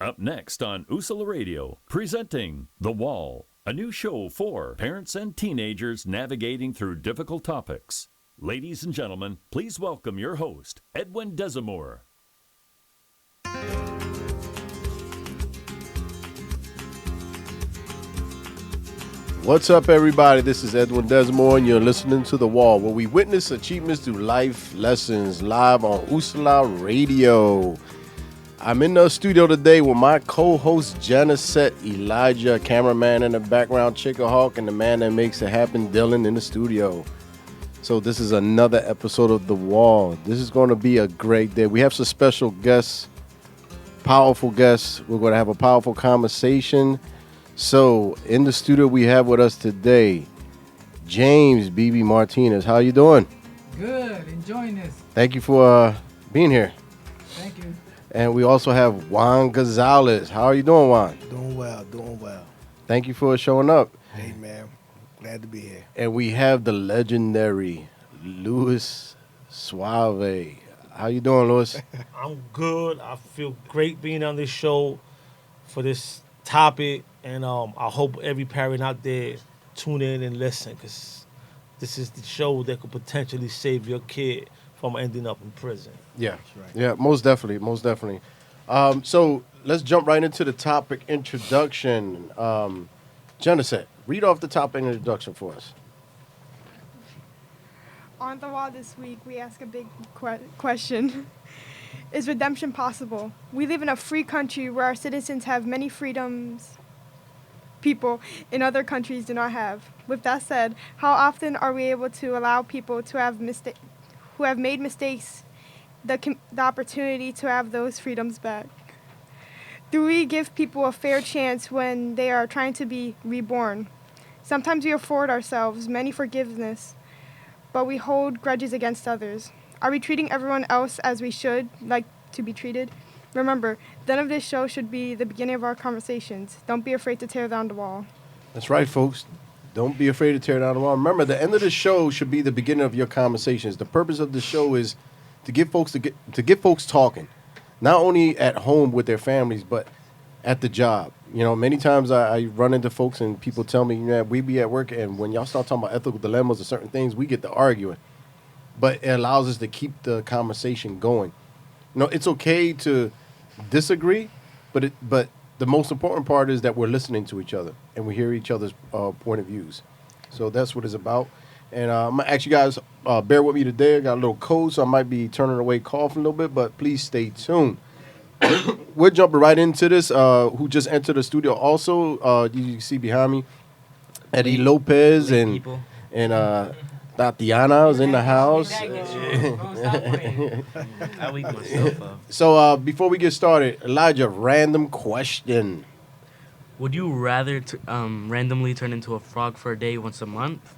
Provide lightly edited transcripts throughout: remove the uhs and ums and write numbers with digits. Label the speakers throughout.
Speaker 1: Up next on Usala Radio, presenting The Wall, a new show for parents and teenagers navigating through difficult topics. Ladies and gentlemen, please welcome your host, Edwin Desamore.
Speaker 2: What's up, everybody? This is Edwin Desamore, and you're listening to The Wall, where we witness achievements through life lessons, live on Usala Radio. I'm in the studio today with my co-host, Janisette, Elijah, cameraman in the background, Chica Hawk, and the man that makes it happen, Dylan, in the studio. So this is another episode of The Wall. This is going to be a great day. We have some special guests, powerful guests. We're going to have a powerful conversation. So, in the studio we have with us today, James BB Martinez. How you doing?
Speaker 3: Good. Enjoying this.
Speaker 2: Thank you for being here.
Speaker 3: Thank you.
Speaker 2: And we also have Juan Gonzalez. How are you doing, Juan?
Speaker 4: Doing well, doing well.
Speaker 2: Thank you for showing up.
Speaker 4: Hey, man. Glad to be here.
Speaker 2: And we have the legendary Luis Suave. How you doing, Luis?
Speaker 5: I'm good. I feel great being on this show for this topic. And I hope every parent out there tune in and listen, because this is the show that could potentially save your kid from ending up in prison.
Speaker 2: Yeah,
Speaker 4: That's right.
Speaker 2: yeah, most definitely, most definitely. So let's jump right into the topic introduction. Janisette, read off the topic introduction for us.
Speaker 6: On the wall this week, we ask a big question. Is redemption possible? We live in a free country where our citizens have many freedoms people in other countries do not have. With that said, how often are we able to allow people to have who have made mistakes the opportunity to have those freedoms back? Do we give people a fair chance when they are trying to be reborn? Sometimes we afford ourselves many forgiveness, but we hold grudges against others. Are we treating everyone else as we should like to be treated? Remember, the end of this show should be the beginning of our conversations. Don't be afraid to tear down the wall.
Speaker 2: That's right, folks. Don't be afraid to tear down the wall. Remember, the end of the show should be the beginning of your conversations. The purpose of the show is to get folks talking, not only at home with their families, but at the job. You know, many times I run into folks and people tell me, we be at work, and when y'all start talking about ethical dilemmas or certain things, we get to arguing. But it allows us to keep the conversation going. You know, it's okay to disagree, but the most important part is that we're listening to each other and we hear each other's point of views. So that's what it's about. And I'm going to ask you guys, bear with me today. I got a little cold, so I might be turning away coughing a little bit, but please stay tuned. We're jumping right into this. Who just entered the studio also, you can see behind me, Eddie Lopez and Tatiana was in the house. So before we get started, Elijah, random question.
Speaker 7: Would you rather randomly turn into a frog for a day once a month,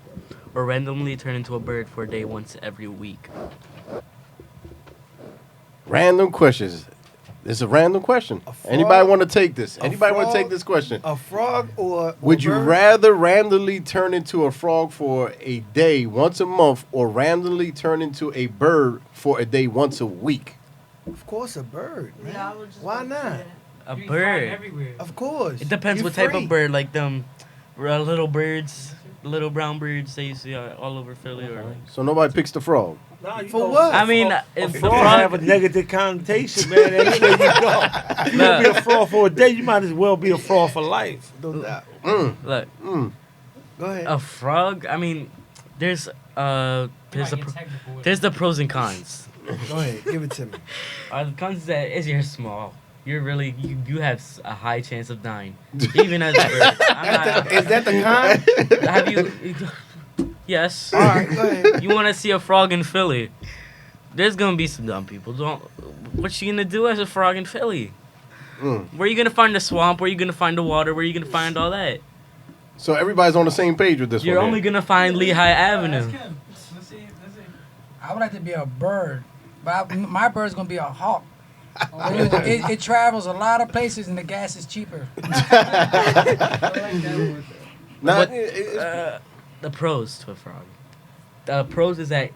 Speaker 7: or randomly turn into a bird for a day once every week?
Speaker 2: Random questions. It's a random question. Anybody want to take this? Anybody want to take this question?
Speaker 4: A frog or
Speaker 2: Would you
Speaker 4: bird?
Speaker 2: rather randomly turn into a frog for a day once a month, or randomly turn into a bird for a day once a week?
Speaker 4: Of course, a bird, man.
Speaker 3: Yeah, I was just
Speaker 4: Why
Speaker 3: gonna say
Speaker 4: not?
Speaker 3: that.
Speaker 7: A
Speaker 3: You can find
Speaker 7: bird.
Speaker 3: everywhere.
Speaker 4: Of course.
Speaker 7: It depends
Speaker 4: You're
Speaker 7: what type
Speaker 4: free.
Speaker 7: of bird, like them little birds, little brown birds they you see all over Philly. Or like.
Speaker 2: So nobody picks the frog.
Speaker 5: Nah, you
Speaker 4: For
Speaker 5: know,
Speaker 4: what?
Speaker 7: I mean,
Speaker 5: A
Speaker 7: if the
Speaker 5: frog
Speaker 7: frog
Speaker 5: have a negative connotation, man. Anywhere you go, you can be a fraud for a day. You might as well be a fraud for life.
Speaker 4: No doubt.
Speaker 7: look,
Speaker 4: Go ahead.
Speaker 7: a frog. I mean, there's
Speaker 3: You
Speaker 7: the
Speaker 3: might get technical with
Speaker 7: there's
Speaker 3: it.
Speaker 7: the pros and cons.
Speaker 4: Go ahead. Give it to me.
Speaker 7: The cons is that is you're small. You're really you have a high chance of dying, even as a bird.
Speaker 4: Is that the con?
Speaker 7: Have you? Yes.
Speaker 4: All right, go ahead.
Speaker 7: You want to see a frog in Philly? There's gonna be some dumb people. What you gonna do as a frog in Philly? Where you gonna find the swamp? Where you gonna find the water? Where you gonna find all that?
Speaker 2: So everybody's on the same page with this
Speaker 7: You're
Speaker 2: one.
Speaker 7: only gonna find Lehigh Avenue.
Speaker 3: Let's see. I would like to be a bird, but my bird's gonna be a hawk. It travels a lot of places and the gas is cheaper.
Speaker 2: Not,
Speaker 7: The pros to a frog. The pros is that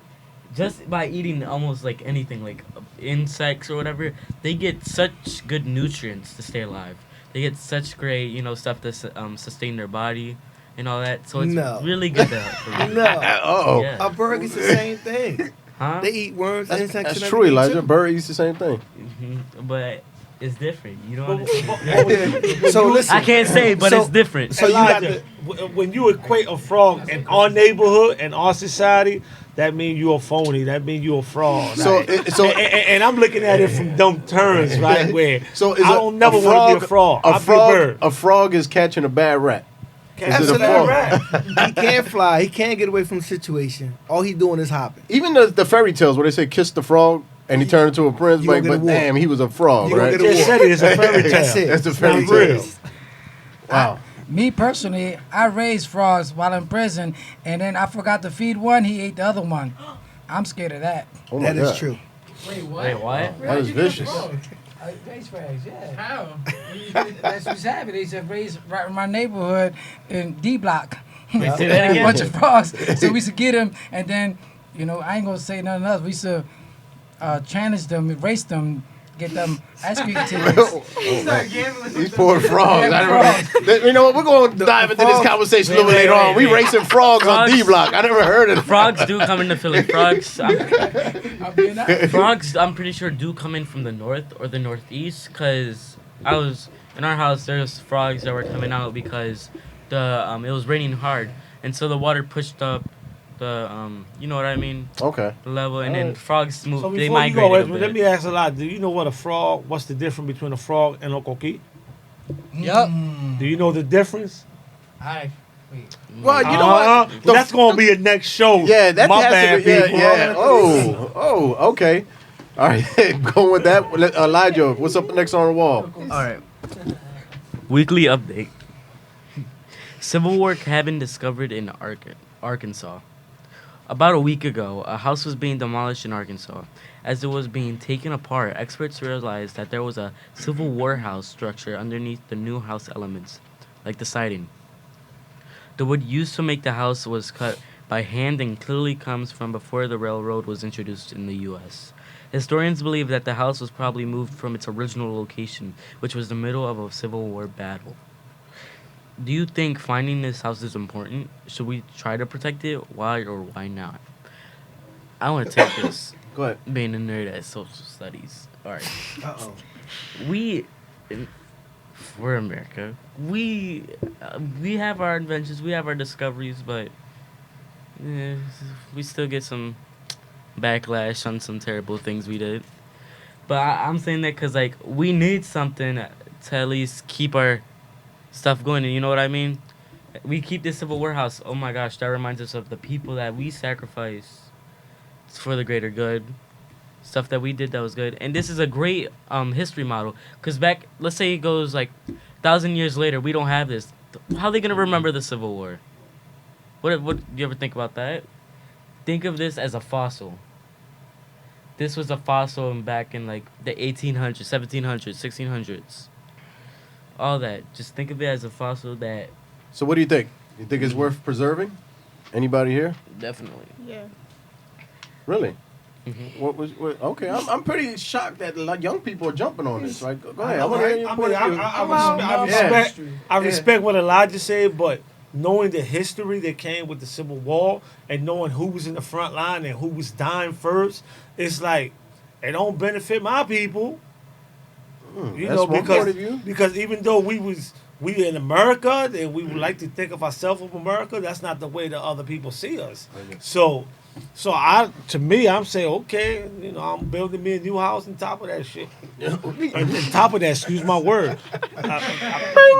Speaker 7: just by eating almost like anything, like insects or whatever, they get such good nutrients to stay alive. They get such great, stuff to sustain their body and all that. So it's
Speaker 4: No.
Speaker 7: really good for them.
Speaker 4: No.
Speaker 2: Uh-oh.
Speaker 7: Yeah.
Speaker 4: A bird eats the same thing.
Speaker 7: Huh?
Speaker 4: They eat worms, insects,
Speaker 2: That's
Speaker 4: and
Speaker 2: true,
Speaker 4: everything,
Speaker 2: Elijah.
Speaker 4: too.
Speaker 2: Bird eats the same thing.
Speaker 7: But it's different. You don't understand.
Speaker 4: So listen.
Speaker 7: I can't say, but
Speaker 4: So-
Speaker 7: it's different.
Speaker 4: So you got
Speaker 5: Elijah, when you equate a frog in our neighborhood and our society, that means you're a phony. That means you're a fraud.
Speaker 2: So,
Speaker 5: Right?
Speaker 2: so
Speaker 5: and I'm looking at it from dumb terms, right? Where
Speaker 2: So is
Speaker 5: I don't never want to be a frog. I'll be a bird.
Speaker 2: A frog is catching a bad rat.
Speaker 5: Can't
Speaker 2: is it a
Speaker 5: say that
Speaker 2: frog?
Speaker 5: right.
Speaker 4: He can't fly. He can't get away from the situation. All he doing is hopping.
Speaker 2: Even the fairy tales where they say kiss the frog and he turned into a prince,
Speaker 4: You
Speaker 2: but,
Speaker 4: gonna get a
Speaker 2: but
Speaker 4: war.
Speaker 2: damn, he was a frog,
Speaker 4: You gonna
Speaker 2: right?
Speaker 4: get a
Speaker 5: Just said it. It's a fairy tale.
Speaker 4: That's it.
Speaker 2: That's the
Speaker 5: It's
Speaker 2: fairy
Speaker 5: not
Speaker 2: tale.
Speaker 5: real.
Speaker 2: Wow.
Speaker 3: Me personally, I raised frogs while in prison, and then I forgot to feed one. He ate the other one. I'm scared of that.
Speaker 2: Oh my
Speaker 4: That is
Speaker 2: God.
Speaker 4: true.
Speaker 3: Wait,
Speaker 7: Wait, what?
Speaker 2: That is vicious.
Speaker 3: I raised frogs, yeah. How? That's what's happening. They said raised right in my neighborhood in D Block.
Speaker 7: Wait, say that
Speaker 3: A
Speaker 7: again?
Speaker 3: bunch of frogs. So we used to get them, and then, I ain't gonna say nothing else. We used to challenge them, race them, get them ice cream tickets.
Speaker 2: These poor frogs. You know what? We're going to dive into this conversation a little bit later on. We racing frogs on
Speaker 7: Frogs-
Speaker 2: D Block. I never heard of it.
Speaker 7: Frogs do come into Philly. Frogs,
Speaker 3: I'm being honest.
Speaker 7: frogs, I'm pretty sure do come in from the north or the northeast. Cause in our house. There's frogs that were coming out because it was raining hard, and so the water pushed up the you know what I mean,
Speaker 2: Okay.
Speaker 7: the level, and then frogs move.
Speaker 5: So
Speaker 7: They
Speaker 5: before you
Speaker 7: migrate
Speaker 5: go,
Speaker 7: a
Speaker 5: Edwin, let
Speaker 7: bit.
Speaker 5: me ask a lot. Do you know what a frog? What's the difference between a frog and a coquille?
Speaker 3: Yup.
Speaker 5: Do you know the difference?
Speaker 3: Wait.
Speaker 2: Well, you know what?
Speaker 5: Well, that's gonna be a next show.
Speaker 2: Yeah, that
Speaker 5: My
Speaker 2: has
Speaker 5: bad,
Speaker 2: to be. Yeah,
Speaker 5: people.
Speaker 2: yeah. Oh, okay. All right, going with that. Elijah, what's up next on the wall?
Speaker 7: All right. Weekly update. Civil War cabin discovered in Arkansas. About a week ago, a house was being demolished in Arkansas. As it was being taken apart, experts realized that there was a Civil War house structure underneath the new house elements, like the siding. The wood used to make the house was cut by hand and clearly comes from before the railroad was introduced in the U.S. Historians believe that the house was probably moved from its original location, which was the middle of a Civil War battle. Do you think finding this house is important? Should we try to protect it? Why or why not? I want to take this,
Speaker 2: Go ahead.
Speaker 7: being a nerd at social studies. All right.
Speaker 4: Uh-oh.
Speaker 7: We're America. We have our inventions, we have our discoveries, but we still get some backlash on some terrible things we did. But I'm saying that because we need something to at least keep our stuff going. And you know what I mean? We keep this Civil War house. Oh my gosh, that reminds us of the people that we sacrificed for the greater good. Stuff that we did that was good. And this is a great history model. Because let's say it goes 1,000 years later, we don't have this. How are they going to remember the Civil War? What do you ever think about that? Think of this as a fossil. This was a fossil back in the 1800s, 1700s, 1600s. All that. Just think of it as a fossil that...
Speaker 2: So, what do you think? You think it's worth preserving? Anybody here?
Speaker 7: Definitely.
Speaker 6: Yeah.
Speaker 2: Really?
Speaker 7: Mm-hmm.
Speaker 2: Okay, I'm pretty shocked that young people are jumping on this. Right? Go ahead. I
Speaker 5: I
Speaker 2: want to hear your point of view.
Speaker 5: I respect what Elijah said, but knowing the history that came with the Civil War and knowing who was in the front line and who was dying first, it's it don't benefit my people. You
Speaker 2: that's
Speaker 5: know,
Speaker 2: one point of view.
Speaker 5: because even though we in America and we would like to think of ourselves of America, that's not the way that other people see us. So I'm saying, okay, I'm building me a new house on top of that shit. On top of that, excuse my word.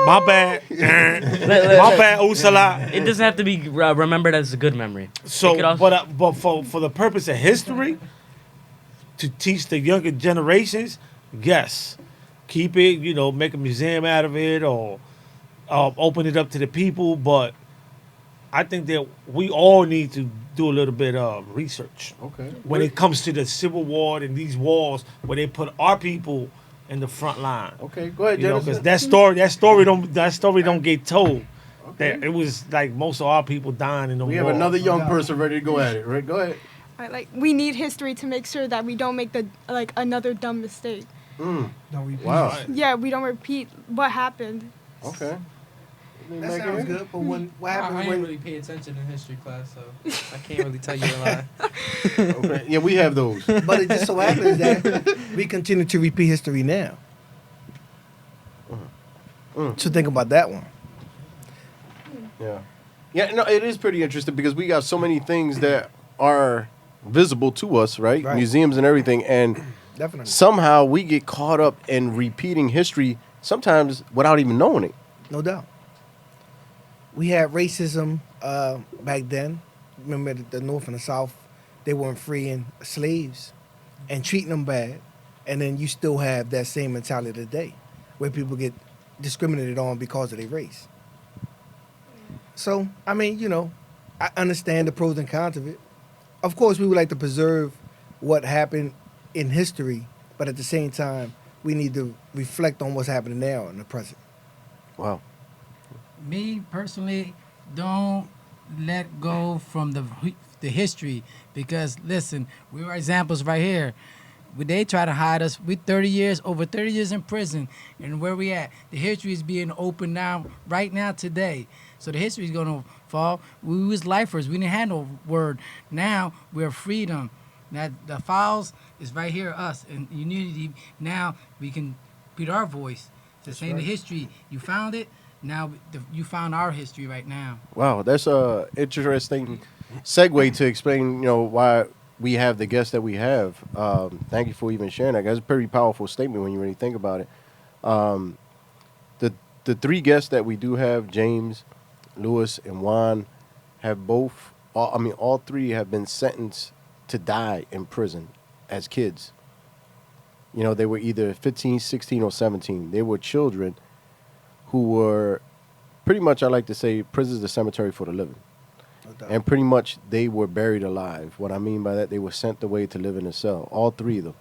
Speaker 5: My bad. My bad, Usala.
Speaker 7: It doesn't have to be remembered as a good memory.
Speaker 5: So,
Speaker 7: It could also-
Speaker 5: but for the purpose of history, to teach the younger generations, yes, keep it. Make a museum out of it or open it up to the people. But I think that we all need to do a little bit of research
Speaker 2: Okay.
Speaker 5: when it comes to the Civil War and these wars where they put our people in the front line.
Speaker 2: Okay, go ahead,
Speaker 5: Because
Speaker 2: Jennifer.
Speaker 5: that story don't get told. That it was most of our people dying in the war.
Speaker 2: We have another young person ready to go at it. Right? Go ahead.
Speaker 6: We need history to make sure that we don't make another dumb mistake.
Speaker 4: Don't repeat.
Speaker 2: Wow.
Speaker 6: Yeah, we don't repeat what happened.
Speaker 2: Okay.
Speaker 4: That sounds good, but what
Speaker 8: I
Speaker 4: happens
Speaker 8: didn't
Speaker 4: when
Speaker 8: really pay attention in history class, so I can't really tell you a lie.
Speaker 2: Okay. Yeah, we have those.
Speaker 4: But it just so happens that we continue to repeat history now. So think about that one.
Speaker 2: Yeah. Yeah, no, it is pretty interesting because we got so many things that are visible to us, right?
Speaker 4: Right.
Speaker 2: Museums and everything. And
Speaker 4: Definitely.
Speaker 2: somehow we get caught up in repeating history sometimes without even knowing it.
Speaker 4: No doubt. We had racism back then. Remember the North and the South, they weren't freeing slaves and treating them bad. And then you still have that same mentality today where people get discriminated on because of their race. So, I mean, I understand the pros and cons of it. Of course, we would like to preserve what happened in history, but at the same time, we need to reflect on what's happening now in the present.
Speaker 2: Wow.
Speaker 3: Me personally, don't let go from the history because listen, we are examples right here. They try to hide us. We over 30 years in prison, and where we at? The history is being opened now, right now, today. So the history is gonna fall. We was lifers. We didn't have no word. Now we're freedom. Now the files is right here, us and unity. Now we can put our voice to say the history. You found it. Now you found our history right now.
Speaker 2: Wow, that's a interesting segue to explain, why we have the guests that we have. Thank you for even sharing that. That's a pretty powerful statement when you really think about it. The three guests that we do have, James, Lewis, and Juan, have all three have been sentenced to die in prison as kids. They were either 15, 16, or 17. They were children who were pretty much, I like to say, prison is the cemetery for the living. And pretty much they were buried alive. What I mean by that, they were sent away to live in a cell, all three of them.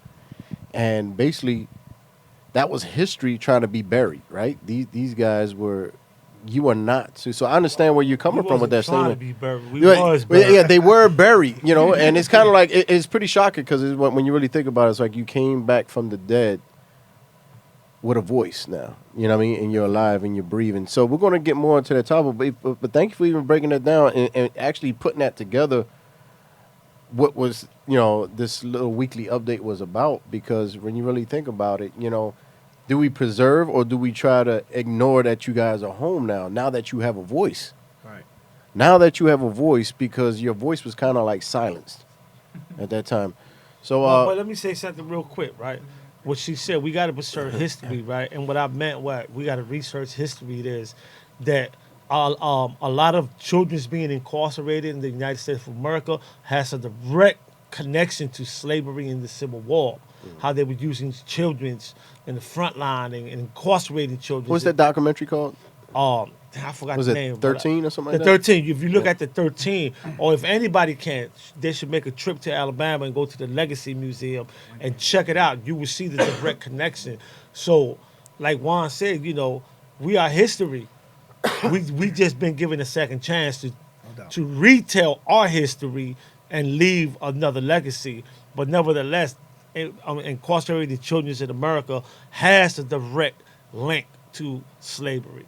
Speaker 2: And basically, that was history trying to be buried, right? These guys were, you are not. So I understand where you're coming from with that statement.
Speaker 5: To be buried. We was buried.
Speaker 2: Yeah, they were buried, and it's kind of like, it's pretty shocking because when you really think about it, it's like you came back from the dead with a voice now, you know what I mean? And you're alive and you're breathing. So we're going to get more into that topic, but thank you for even breaking that down and actually putting that together. What was, this little weekly update was about, because when you really think about it, do we preserve or do we try to ignore that you guys are home now that you have a voice?
Speaker 4: Right.
Speaker 2: Now that you have a voice, because your voice was kind of like silenced at that time. So,
Speaker 5: but let me say something real quick, right? What she said, we got to preserve history, right? And what I meant, we got to research history is that a lot of children's being incarcerated in the United States of America has a direct connection to slavery in the Civil War. How they were using children's in the front line and incarcerating children.
Speaker 2: What's that documentary called?
Speaker 5: I forgot
Speaker 2: Was
Speaker 5: the
Speaker 2: it
Speaker 5: name.
Speaker 2: 13 or something
Speaker 5: The
Speaker 2: like that?
Speaker 5: 13. If you look at the 13, or if anybody can, they should make a trip to Alabama and go to the Legacy Museum and check it out. You will see the direct connection. So, like Juan said, we are history. we just been given a second chance to retell our history and leave another legacy. But nevertheless, incarcerated children in America has a direct link to slavery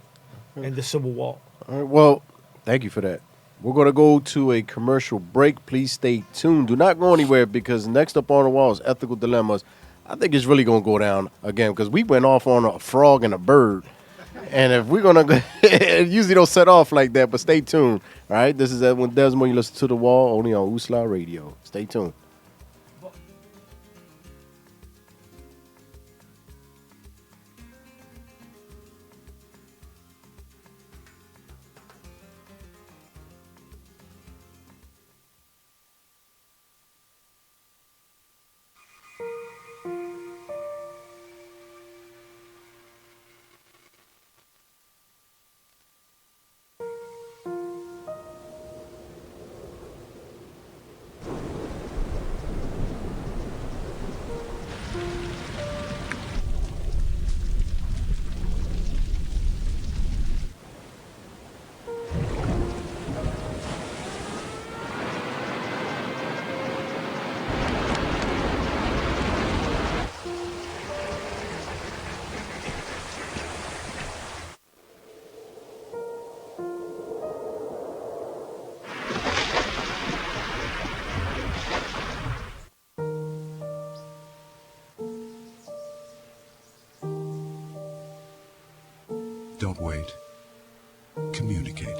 Speaker 5: and the Civil War.
Speaker 2: All right, well, thank you for that. We're going to go to a commercial break. Please stay tuned. Do not go anywhere, because next up on the wall is Ethical Dilemmas. I think it's really going to go down again, because we went off on a frog and a bird. And if we're going to go, it usually don't set off like that, but stay tuned. All right, this is Edwin Desmond. You listen to The Wall only on Usla Radio. Stay tuned.
Speaker 9: Don't wait. Communicate.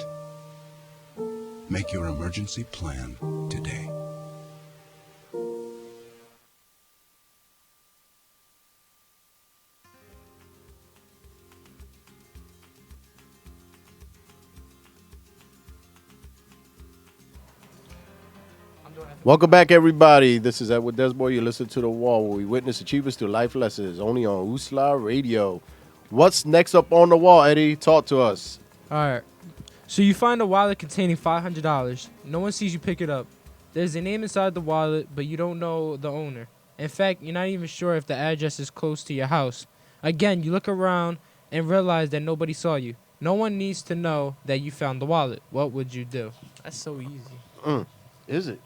Speaker 9: Make your emergency plan today.
Speaker 2: Welcome back, everybody. This is Edward Desboy. You listen to The Wall, where we witness achievements through life lessons, only on Usla Radio. What's next up on the wall, Eddie? Talk to us.
Speaker 8: All right. So you find a wallet containing $500. No one sees you pick it up. There's a name inside the wallet, but you don't know the owner. In fact, you're not even sure if the address is close to your house. Again, you look around and realize that nobody saw you. No one needs to know that you found the wallet. What would you do? That's so easy.
Speaker 2: Is it?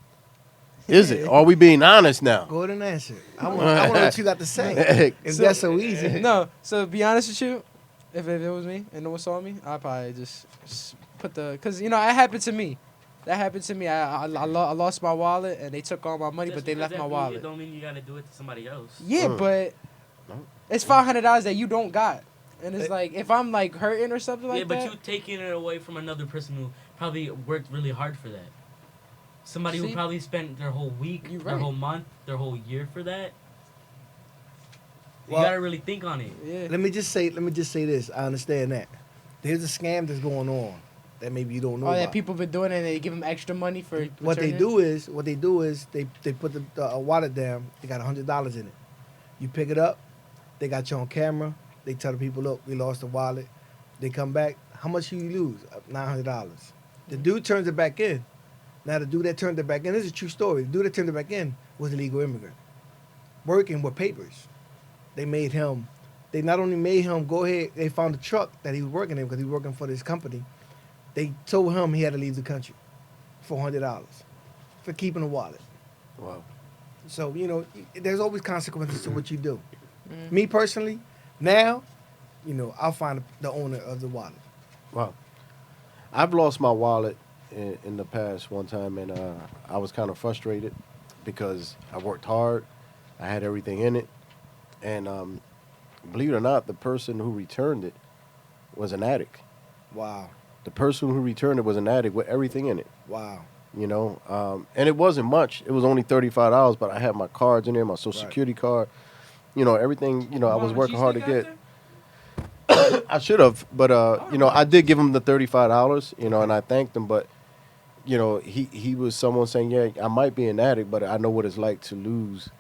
Speaker 2: Is it? Are we being honest now?
Speaker 4: Go ahead and answer. I want what you got to say. If that's so easy.
Speaker 8: No. So to be honest with you, if it was me and no one saw me, I'd probably just put because it happened to me. That happened to me. I lost my wallet and they took all my money, but they left my wallet.
Speaker 7: It don't mean you gotta do it to somebody else.
Speaker 8: Yeah, but it's $500 that you don't got, and it's like if I'm like hurting or something like that.
Speaker 7: Yeah, but you taking it away from another person who probably worked really hard for that. Somebody who probably spent their whole week, their whole month, their whole year for that. You gotta really think on it.
Speaker 8: Yeah.
Speaker 4: Let me just say this. I understand that. There's a scam that's going on that maybe you don't know.
Speaker 8: That
Speaker 4: about.
Speaker 8: people been doing it and they give them extra money for
Speaker 4: What they do is they put the wallet down. They got $100 in it. You pick it up. They got you on camera. They tell the people, look, we lost the wallet. They come back. How much you lose? $900. The dude turns it back in. Now, the dude that turned it back in, this is a true story. The dude that turned it back in was a legal immigrant working with papers. They not only made him go ahead, they found the truck that he was working in because he was working for this company. They told him he had to leave the country for $100 for keeping a wallet.
Speaker 2: Wow.
Speaker 4: So, there's always consequences to what you do. Me personally, now, I'll find the owner of the wallet.
Speaker 2: Wow. I've lost my wallet in the past one time, and I was kind of frustrated because I worked hard. I had everything in it. And believe it or not, the person who returned it was an addict.
Speaker 4: Wow.
Speaker 2: The person who returned it was an addict with everything in it.
Speaker 4: Wow.
Speaker 2: And it wasn't much. It was only $35, but I had my cards in there, my Social Security card, everything, I was working hard to get. I should have, but, I did give him the $35, and I thanked him, but, he was someone saying, yeah, I might be an addict, but I know what it's like to lose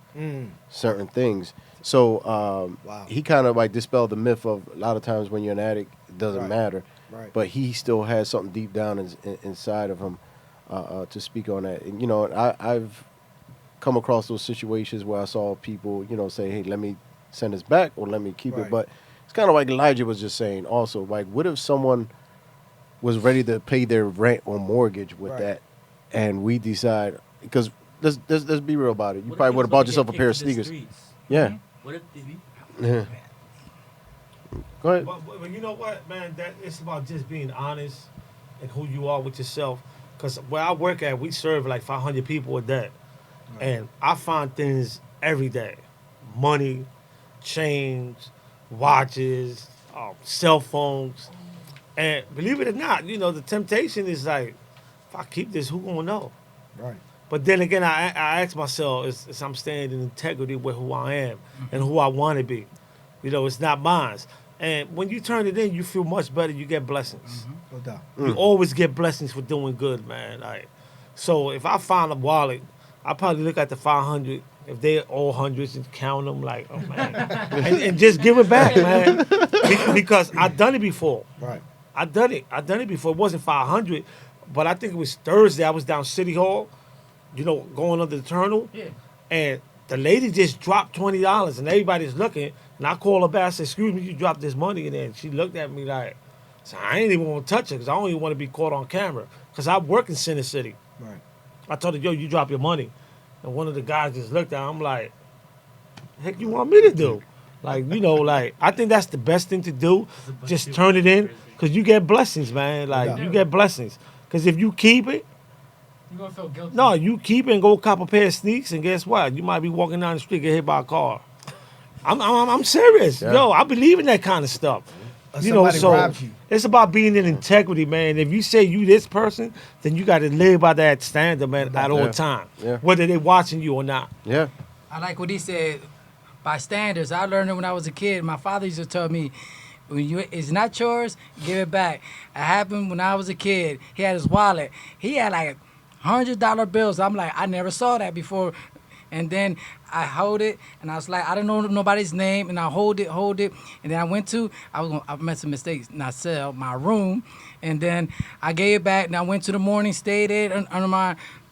Speaker 2: certain things. So he kind of like dispelled the myth of a lot of times when you're an addict, it doesn't matter.
Speaker 4: Right.
Speaker 2: But he still has something deep down inside of him to speak on that. And, I've come across those situations where I saw people, say, hey, let me send this back or let me keep it. But it's kind of like Elijah was just saying also, like, what if someone was ready to pay their rent or mortgage with that and we decide, because let's be real about it. You probably would have bought yourself a pair of sneakers. Yeah.
Speaker 7: What if
Speaker 2: Yeah. Go ahead.
Speaker 5: But you know what, man? That it's about just being honest and who you are with yourself. Because where I work at, we serve like 500 people a day. And I find things every day. Money, chains, watches, cell phones. And believe it or not, the temptation is like, if I keep this, who gonna know?
Speaker 4: Right.
Speaker 5: But then again, I ask myself, is I'm staying in integrity with who I am and who I want to be. It's not mine. And when you turn it in, you feel much better. You get blessings.
Speaker 4: No doubt.
Speaker 5: You always get blessings for doing good, man. So if I find a wallet, I probably look at the 500. If they're all hundreds and count them, like, oh man, and just give it back, man. Because I've done it before.
Speaker 4: Right.
Speaker 5: I've done it before. It wasn't 500, but I think it was Thursday. I was down City Hall, going under the terminal.
Speaker 8: Yeah.
Speaker 5: And the lady just dropped $20, and everybody's looking. And I called her back. I said, "Excuse me, you dropped this money." And then she looked at me like, so I ain't even want to touch it because I don't even want to be caught on camera. Because I work in Center City.
Speaker 4: Right.
Speaker 5: I told her, yo, you drop your money. And one of the guys just looked at her. I'm like, heck you want me to do? Like, I think that's the best thing to do. Just turn it in because you get blessings, man. Like, you get blessings. Because if you keep it,
Speaker 8: You're going to feel guilty.
Speaker 5: no, you keep it and go cop a pair of sneaks, and guess what? You might be walking down the street, get hit by a car. I'm serious.
Speaker 2: Yeah.
Speaker 5: Yo, I believe in that kind of stuff.
Speaker 4: Or
Speaker 5: You know,
Speaker 4: somebody
Speaker 5: so
Speaker 4: robs you.
Speaker 5: it's about being in integrity, man. If you say you this person, then you got to live by that standard, man, at all
Speaker 2: Yeah.
Speaker 5: time,
Speaker 2: Yeah.
Speaker 5: whether they watching you or not.
Speaker 2: Yeah.
Speaker 3: I like what he said. By standards, I learned it when I was a kid. My father used to tell me, when it's not yours, give it back. It happened when I was a kid. He had his wallet. He had like $100 bills. I'm like, I never saw that before. And then I hold it, and I was like, I don't know nobody's name, and I hold it, and then I made some mistakes, and I sell my room, and then I gave it back, and I went to the morning, stayed there under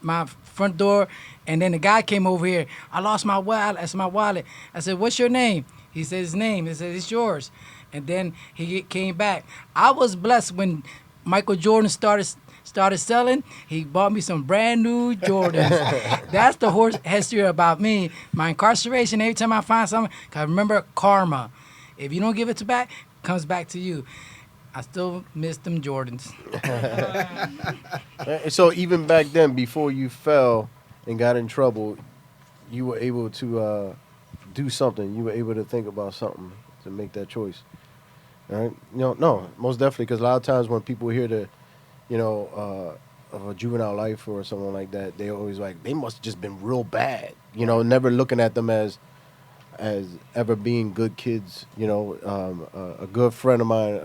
Speaker 3: my front door, and then the guy came over here. I lost my wallet. That's my wallet. I said, what's your name? He said his name. He said, it's yours. And then he came back. I was blessed when Michael Jordan started selling. He bought me some brand new Jordans. That's the horse history about me. My incarceration, every time I find something, 'cause I remember karma. If you don't give it back, it comes back to you. I still miss them Jordans.
Speaker 2: So even back then, before you fell and got in trouble, you were able to do something. You were able to think about something to make that choice. All right? No, most definitely. Because a lot of times when people hear of a juvenile life or something like that, they always like, they must have just been real bad. Never looking at them as ever being good kids. A good friend of mine,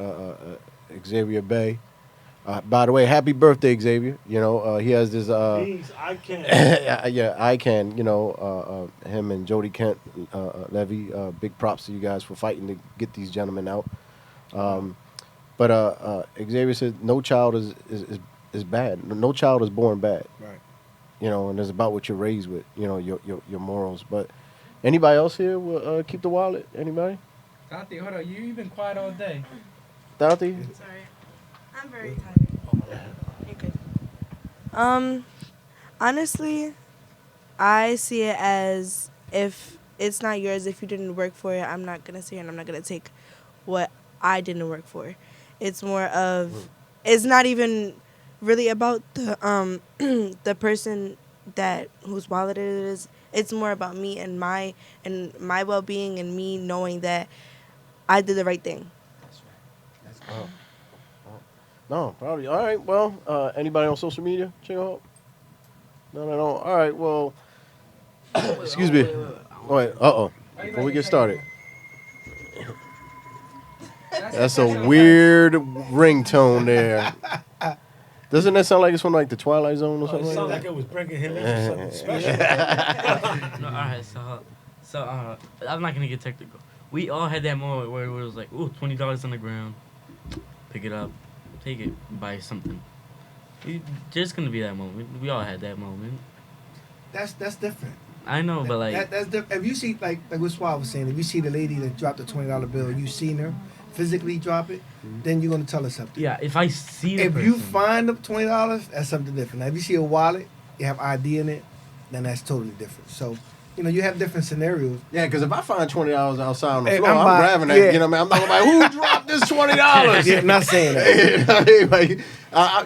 Speaker 2: Xavier Bay. By the way, happy birthday, Xavier. He has this.
Speaker 5: Please, I can.
Speaker 2: Yeah, I can. Him and Jody Kent Levy. Big props to you guys for fighting to get these gentlemen out. But Xavier said no child is bad. No child is born bad.
Speaker 4: Right.
Speaker 2: And it's about what you're raised with. Your morals. But anybody else here will keep the wallet? Anybody?
Speaker 8: Dante, hold on. You've been quiet all day.
Speaker 2: Dorothy?
Speaker 10: Sorry. I'm very tired. You're good. Honestly, I see it as if it's not yours, if you didn't work for it, I'm not gonna sit here and I'm not gonna take what I didn't work for. It's more of, it's not even really about the the person whose wallet it is. It's more about me and my well-being and me knowing that I did the right thing.
Speaker 8: That's right.
Speaker 2: No, probably. All right. Well, anybody on social media? Check it out. No. All right. Well, excuse me. Wait. Before we get started. That's a weird ringtone there. Doesn't that sound like it's from like the Twilight Zone or
Speaker 5: It
Speaker 2: something?
Speaker 5: sounded
Speaker 2: like
Speaker 5: like it was bringing him into something special.
Speaker 7: No, all right, so I'm not gonna get technical. We all had that moment where it was like, ooh, $20 on the ground, pick it up, take it, buy something. There's gonna be that moment. We all had that moment.
Speaker 4: That's different.
Speaker 7: I know, but like,
Speaker 4: That's different. If you see like what Swab was saying, if you see the lady that dropped the $20 bill, you seen her physically drop it, then you're gonna tell her something.
Speaker 7: yeah, if I see the
Speaker 4: If
Speaker 7: person,
Speaker 4: you find the $20, that's something different. Now, if you see a wallet, you have ID in it, then that's totally different. So, you have different scenarios.
Speaker 2: Yeah, because if I find $20 outside on the
Speaker 4: Hey,
Speaker 2: floor,
Speaker 4: I'm
Speaker 2: I'm
Speaker 4: buying-
Speaker 2: grabbing that.
Speaker 4: yeah.
Speaker 2: You know what I mean? I'm not gonna be like, who dropped this $20?
Speaker 4: Yeah, not saying that.
Speaker 2: You know what I mean? Like,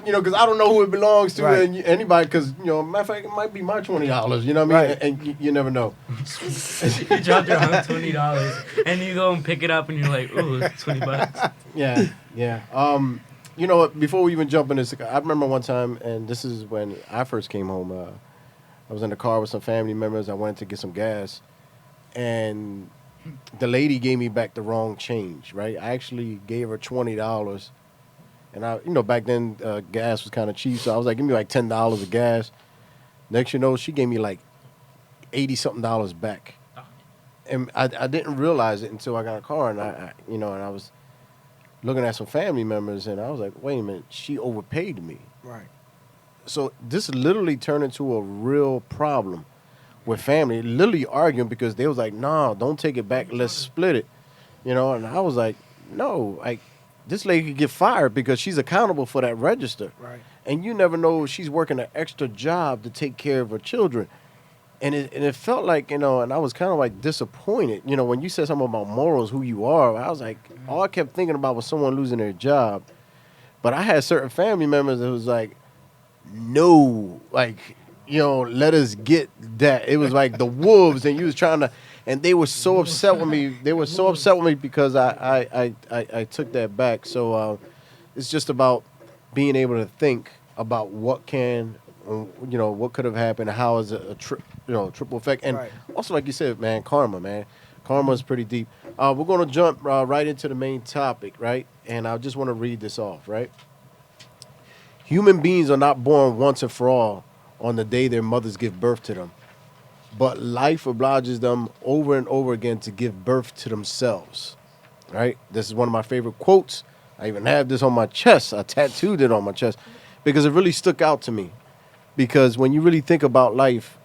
Speaker 2: because I don't know who it belongs to,
Speaker 4: Right.
Speaker 2: and anybody. Because matter of fact, it might be my $20. You know what I mean?
Speaker 4: Right.
Speaker 2: And you never know.
Speaker 7: you dropped your $20 and you go and pick it up and you're like, ooh, it's $20.
Speaker 2: Yeah. Before we even jump in this, I remember one time, and this is when I first came home. I was in the car with some family members. I wanted to get some gas, and the lady gave me back the wrong change. Right, I actually gave her $20, and back then gas was kind of cheap, so I was like, give me like $10 of gas. Next, she gave me like $80-something back, and I didn't realize it until I got a car, and and I was looking at some family members, and I was like, wait a minute, she overpaid me.
Speaker 4: Right.
Speaker 2: So this literally turned into a real problem with family, literally arguing because they was like, nah, don't take it back, let's split it. And I was like, no, like, this lady could get fired because she's accountable for that register.
Speaker 4: Right.
Speaker 2: And you never know if she's working an extra job to take care of her children. And it felt like, and I was kind of like disappointed. When you said something about morals, who you are, I was like, all I kept thinking about was someone losing their job. But I had certain family members that was like, no, like, let us get that. It was like the wolves, and you was trying to and they were so upset with me. They were so upset with me because I took that back. So it's just about being able to think about what can, what could have happened, how is a triple effect, and
Speaker 4: Right.
Speaker 2: also like you said, man, karma, man. Karma is pretty deep. We're gonna jump right into the main topic, right? And I just want to read this off, right? Human beings are not born once and for all on the day their mothers give birth to them, but life obliges them over and over again to give birth to themselves, right? This is one of my favorite quotes. I even have this on my chest. I tattooed it on my chest because it really stuck out to me. Because when you really think about life,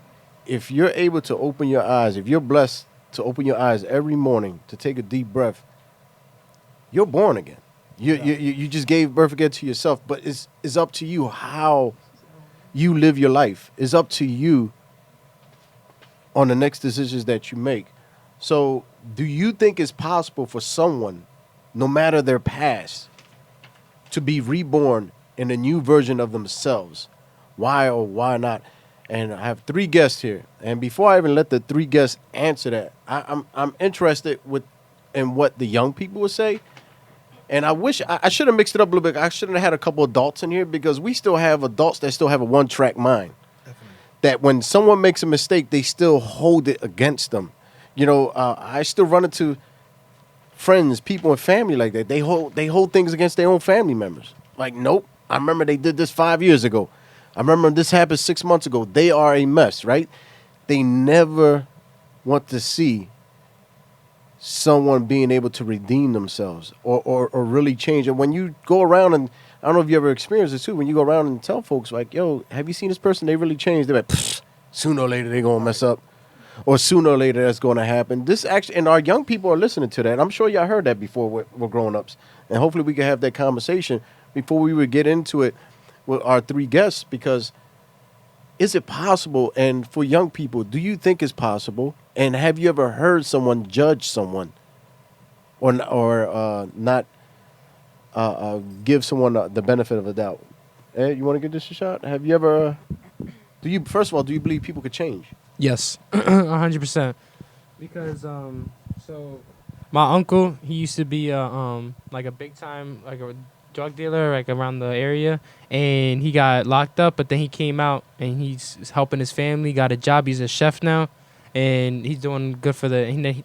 Speaker 2: if you're able to open your eyes, if you're blessed to open your eyes every morning to take a deep breath, you're born again. You just gave birth again to yourself. But it's up to you how you live your life. It's up to you on the next decisions that you make. So do you think it's possible for someone, no matter their past, to be reborn in a new version of themselves? Why or why not? And I have 3 guests here. And before I even let the 3 guests answer that, I'm interested in what the young people would say. And I wish I should have mixed it up a little bit. I shouldn't have had a couple adults in here because we still have adults that still have a one-track mind. Definitely. That when someone makes a mistake, they still hold it against them. I still run into friends, people, and family like that. They hold things against their own family members. Like, nope, I remember they did this 5 years ago. I remember this happened 6 months ago. They are a mess, right? They never want to see someone being able to redeem themselves or really change. And when you go around, and I don't know if you ever experienced this too, when you go around and tell folks like, yo, have you seen this person? They really changed. They're like, sooner or later they're going to mess up. Or sooner or later that's going to happen. This actually, and our young people are listening to that. I'm sure y'all heard that before we're grown-ups. And hopefully we can have that conversation before we would get into it with our 3 guests, because is it possible? And for young people, do you think it's possible? And have you ever heard someone judge someone or not give someone the benefit of a doubt? Ed, you want to give this a shot? Have you ever, first of all, do you believe people could change?
Speaker 8: Yes, 100%. Because so my uncle, he used to be like a big time like a drug dealer like around the area, and he got locked up. But then he came out and he's helping his family. Got a job. He's a chef now, and he's doing good for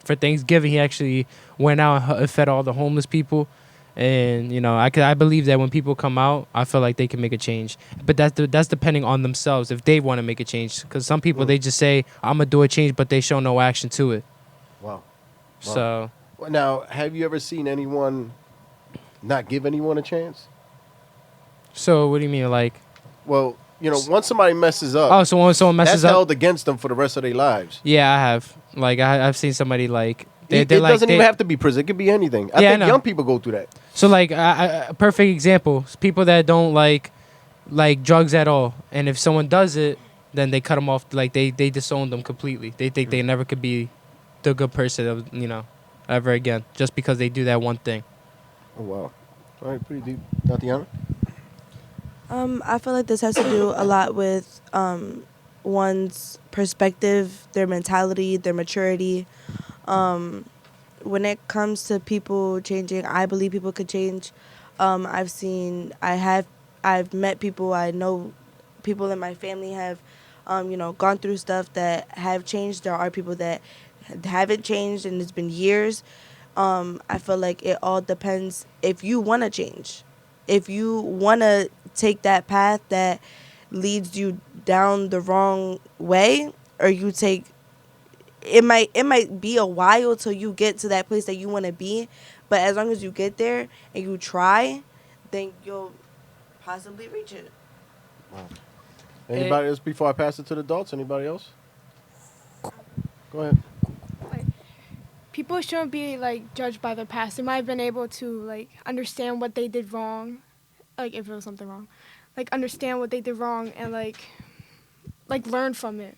Speaker 8: for Thanksgiving. He actually went out and fed all the homeless people. And I believe that when people come out, I feel like they can make a change. But that's depending on themselves if they want to make a change. Because some people they just say I'm gonna do a change, but they show no action to it.
Speaker 2: Wow.
Speaker 8: So
Speaker 2: now, have you ever seen anyone not give anyone a chance?
Speaker 8: So what do you mean, like?
Speaker 2: Well, once somebody messes up.
Speaker 8: Oh, so when someone messes
Speaker 2: that's
Speaker 8: up,
Speaker 2: held against them for the rest of their lives.
Speaker 8: Yeah, I have. Like I've seen somebody like.
Speaker 2: It doesn't even have to be prison. It could be anything. I think young people go through that.
Speaker 8: So, like, a perfect example, people that don't like drugs at all. And if someone does it, then they cut them off. Like, they disown them completely. They think they never could be the good person, ever again. Just because they do that one thing.
Speaker 2: Oh, wow. All right, pretty deep. Tatiana?
Speaker 10: I feel like this has to do a lot with one's perspective, their mentality, their maturity. When it comes to people changing, I believe people could change. I've met people, I know people in my family have, gone through stuff that have changed. There are people that haven't changed and it's been years. I feel like it all depends if you want to change. If you want to take that path that leads you down the wrong way, or you take it might be a while till you get to that place that you want to be, but as long as you get there and you try, then you'll possibly reach it.
Speaker 2: Wow. Anybody else before I pass it to the adults? Anybody else? Go ahead.
Speaker 6: People shouldn't be judged by their past. They might have been able to understand what they did wrong, if it was something wrong, understand what they did wrong and learn from it.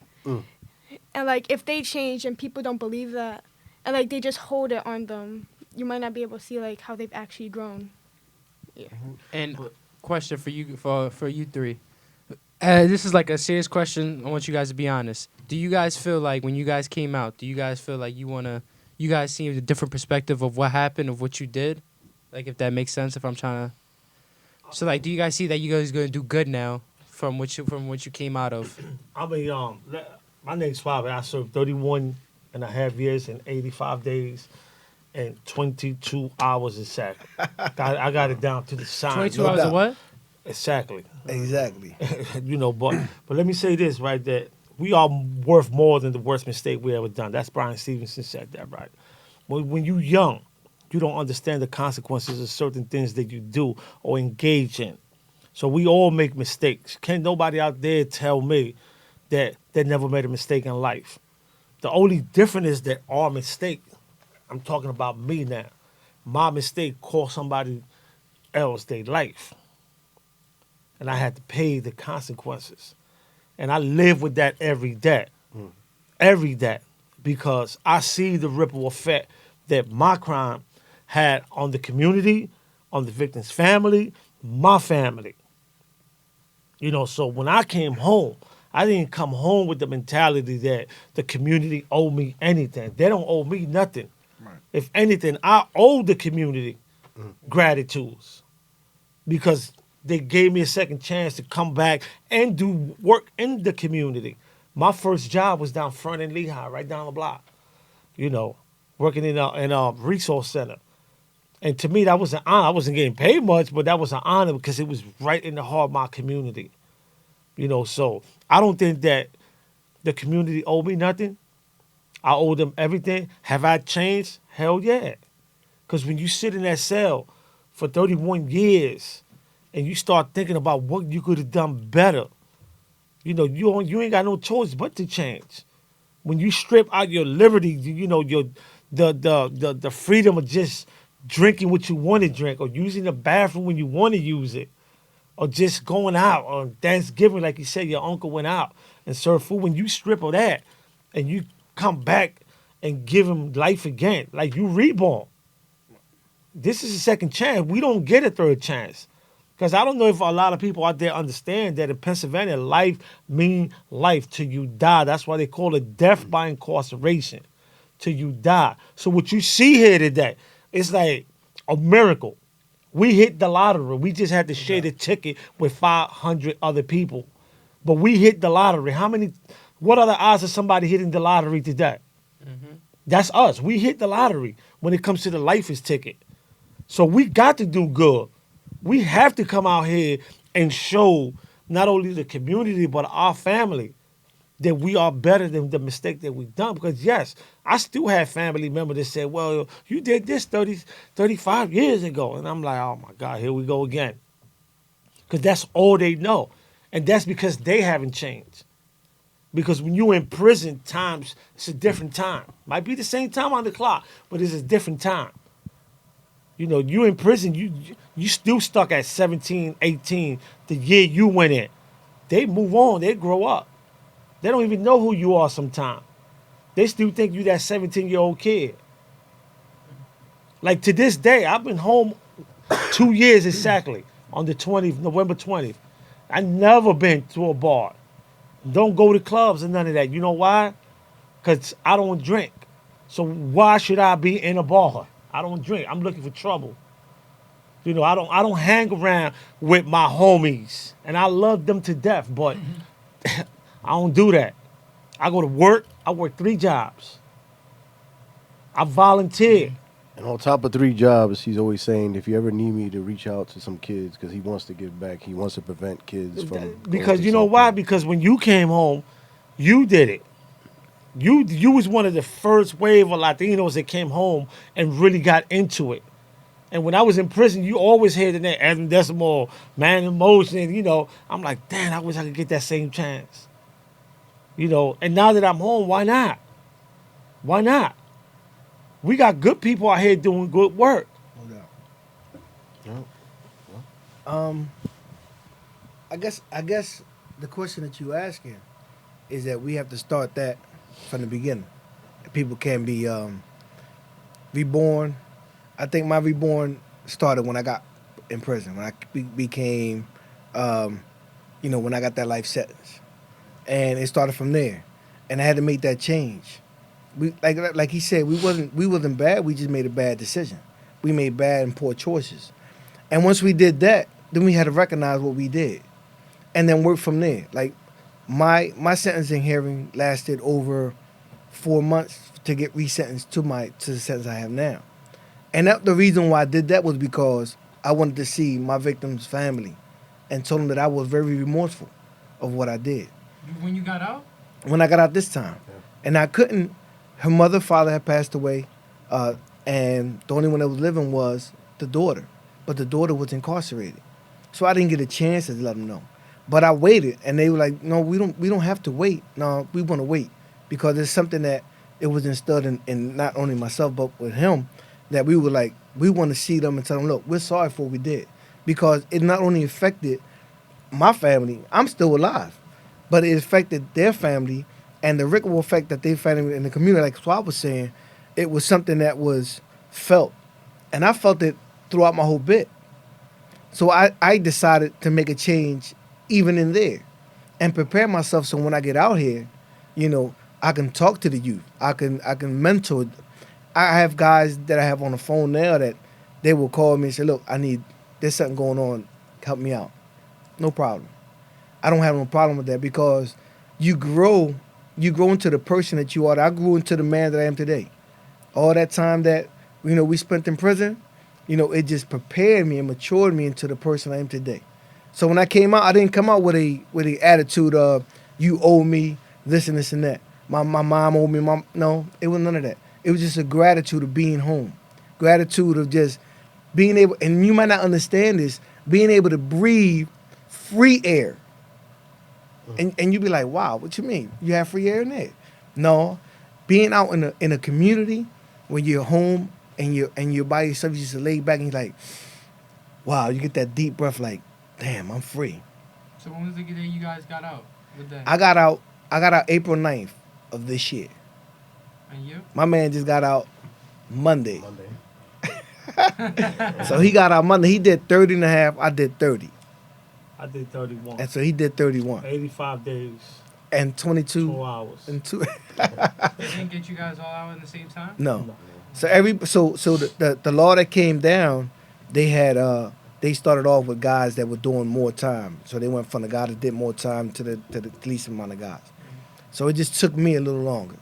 Speaker 6: And if they change and people don't believe that, and they just hold it on them, you might not be able to see how they've actually grown. Yeah.
Speaker 8: And question for you, for you 3, This is like a serious question. I want you guys to be honest. Do you guys feel like when you guys came out, do you guys feel like you guys see a different perspective of what happened, of what you did? Like, if that makes sense, if I'm trying to. So, like, do you guys see that you guys going to do good now from what you came out of?
Speaker 5: I mean, my name's Father. I served 31 and a half years and 85 days and 22 hours exactly. I got it down to the science.
Speaker 8: 22 hours of what?
Speaker 5: Exactly.
Speaker 4: Exactly.
Speaker 5: But let me say this, right, that we are worth more than the worst mistake we ever done. That's Brian Stevenson said that, right? When you're young, you don't understand the consequences of certain things that you do or engage in. So we all make mistakes. Can't nobody out there tell me that they never made a mistake in life. The only difference is that our mistake, I'm talking about me now, my mistake cost somebody else their life. And I had to pay the consequences. And I live with that every day. Every day. Because I see the ripple effect that my crime had on the community, on the victim's family, my family. So when I came home, I didn't come home with the mentality that the community owe me anything. They don't owe me nothing. Right. If anything, I owe the community gratitudes because they gave me a second chance to come back and do work in the community. My first job was down front in Lehigh, right down the block, working in a resource center. And to me, that was an honor. I wasn't getting paid much, but that was an honor because it was right in the heart of my community. So I don't think that the community owe me nothing. I owe them everything. Have I changed? Hell yeah. Because when you sit in that cell for 31 years and you start thinking about what you could have done better, you ain't got no choice but to change. When you strip out your liberty, the freedom of just drinking what you want to drink or using the bathroom when you want to use it or just going out on Thanksgiving, like you said, your uncle went out and served food. When you strip of that and you come back and give him life again, like you reborn. This is a second chance. We don't get a third chance. Because I don't know if a lot of people out there understand that in Pennsylvania, life means life till you die. That's why they call it death by incarceration, till you die. So what you see here today, it's like a miracle. We hit the lottery. We just had to share the ticket with 500 other people. But we hit the lottery. What are the odds of somebody hitting the lottery today? Mm-hmm. That's us. We hit the lottery when it comes to the lifers ticket. So we got to do good. We have to come out here and show not only the community, but our family that we are better than the mistake that we've done. Because, yes, I still have family members that say, well, you did this 35 years ago. And I'm like, oh, my God, here we go again. Because that's all they know. And that's because they haven't changed. Because when you're in prison, it's a different time. Might be the same time on the clock, but it's a different time. You in prison, you still stuck at 17, 18, the year you went in. They move on, they grow up. They don't even know who you are sometimes. They still think you that 17-year-old kid. Like to this day, I've been home 2 years exactly on the 20th, November 20th. I never been to a bar. Don't go to clubs and none of that. You know why? Because I don't drink. So why should I be in a bar? I don't drink. I'm looking for trouble. I don't hang around with my homies. And I love them to death, but I don't do that. I go to work. I work 3 jobs. I volunteer.
Speaker 2: And on top of 3 jobs, he's always saying, if you ever need me to reach out to some kids, because he wants to give back. He wants to prevent kids from...
Speaker 5: Because you know why? Because when you came home, you did it. You was one of the first wave of Latinos that came home and really got into it. And when I was in prison, you always heard the name Adam Decimal, Man in Motion. I'm like, damn, I wish I could get that same chance. And now that I'm home, why not? Why not? We got good people out here doing good work.
Speaker 4: No doubt. I guess the question that you're asking is that we have to start that from the beginning. People can be reborn. I think my reborn started when I got in prison, when I became, when I got that life sentence, and it started from there, and I had to make that change. We like he said, we wasn't bad. We just made a bad decision. We made bad and poor choices, and once we did that, then we had to recognize what we did, and then work from there. Like my sentencing hearing lasted over 4 months to get resentenced to the sentence I have now, and the reason why I did that was because I wanted to see my victim's family, and told them that I was very remorseful of what I did.
Speaker 8: When you got out?
Speaker 4: When I got out this time, and I couldn't. Her mother, father had passed away, and the only one that was living was the daughter, but the daughter was incarcerated, so I didn't get a chance to let them know. But I waited, and they were like, "No, we don't have to wait. No, we want to wait because it's something that it was instilled in not only myself but with him, that we were like, we want to see them and tell them, look, we're sorry for what we did, because it not only affected my family, I'm still alive, but it affected their family." And the ripple effect that they found in the community, like Swab was saying, it was something that was felt. And I felt it throughout my whole bit. So I decided to make a change even in there and prepare myself so when I get out here, I can talk to the youth. I can mentor. I have guys that I have on the phone now that they will call me and say, look, there's something going on. Help me out. No problem. I don't have no problem with that because you grow into the person that you are. I grew into the man that I am today. All that time that, we spent in prison, it just prepared me and matured me into the person I am today. So when I came out, I didn't come out with a attitude of, you owe me this and this and that. My mom owed me, no, it was none of that. It was just a gratitude of being home. Gratitude of just being able, and you might not understand this, being able to breathe free air. And you'd be like, wow, what you mean? You have free air in there? No, being out in a community when you're home and you're by yourself, you just lay back and you're like, wow, you get that deep breath, like, damn, I'm free.
Speaker 8: So when was the day you guys got out with that?
Speaker 4: I got out April 9th of this year.
Speaker 8: And you?
Speaker 4: My man just got out Monday. So he got out Monday. He did 30 and a half. I did 30.
Speaker 5: I did 31.
Speaker 4: And so he did 31.
Speaker 5: 85 days.
Speaker 4: And 22.
Speaker 5: 2 hours.
Speaker 4: And two.
Speaker 8: They didn't get you guys all out at the same time?
Speaker 4: No. So the law that came down, they had they started off with guys that were doing more time. So they went from the guy that did more time to the least amount of guys. So it just took me a little longer.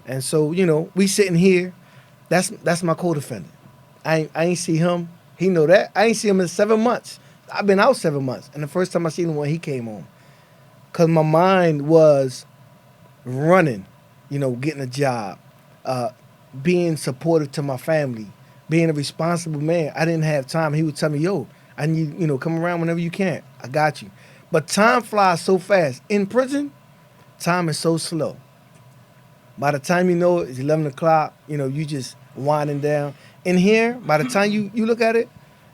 Speaker 4: And so, we sitting here, that's my co-defendant. I ain't see him. He know that. I ain't see him in 7 months. I've been out 7 months. And the first time I seen him when he came home. Because my mind was running, getting a job, being supportive to my family, being a responsible man. I didn't have time. He would tell me, yo, I need, come around whenever you can. I got you. But time flies so fast. In prison, time is so slow. By the time you know it, it's 11 o'clock, you just winding down. In here, by the time you look at it,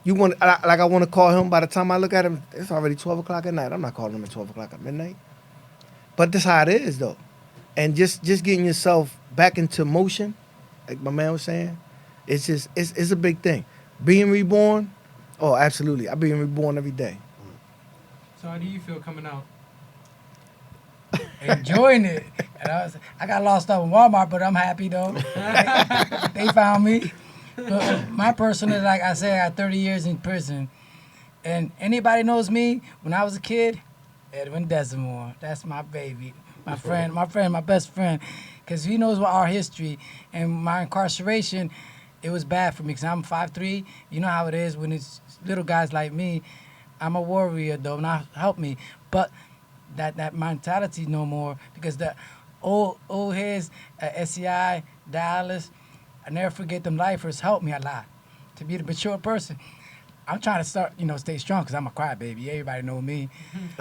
Speaker 4: I want to call him. By the time I look at him, it's already 12 o'clock at night. I'm not calling him at 12 o'clock at midnight. But that's how it is, though. And just getting yourself back into motion, like my man was saying, it's a big thing. Being reborn, oh, absolutely. I'm being reborn every day.
Speaker 8: So how do you feel coming out?
Speaker 3: Enjoying it. And I got lost up in Walmart, but I'm happy though. They found me. But my person is, like I said, I got 30 years in prison. And anybody knows me, when I was a kid, Edwin Desimore. That's my baby. My friend, my best friend. Because he knows our history. And my incarceration, it was bad for me because I'm 5'3". You know how it is when it's little guys like me. I'm a warrior, though, and help me. But that mentality no more, because the old heads at SCI, Dallas, I never forget them lifers helped me a lot to be the mature person. I'm trying to start, stay strong because I'm a crybaby. Everybody know me.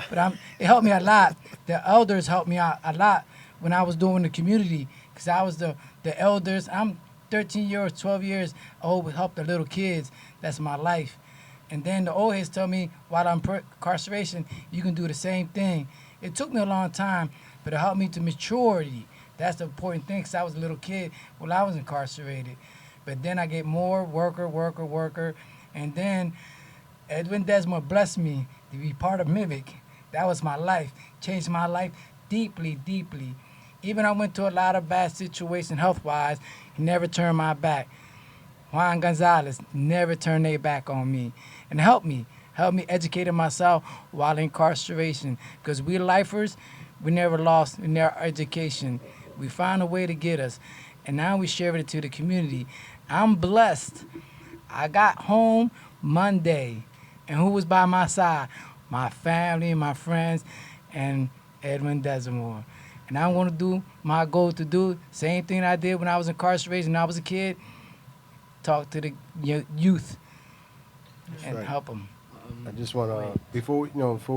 Speaker 3: But it helped me a lot. The elders helped me out a lot when I was doing the community, because I was the elders. I'm 13 years, 12 years old, help the little kids. That's my life. And then the old heads tell me, while I'm incarceration, you can do the same thing. It took me a long time, but it helped me to maturity. That's the important thing, because I was a little kid while I was incarcerated. But then I get more worker. And then Edwin Desmond blessed me to be part of MIVIC. That was my life. Changed my life deeply, deeply. Even I went to a lot of bad situations health-wise. He never turned my back. Juan Gonzalez never turned their back on me and helped me educate myself while incarceration. Because we lifers, we never lost in our education. We found a way to get us. And now we share it to the community. I'm blessed. I got home Monday. And who was by my side? My family, my friends, and Edwin Desamore. And I'm going to do my goal to do same thing I did when I was incarcerated when I was a kid. Talk to the youth and help them.
Speaker 2: I just want to before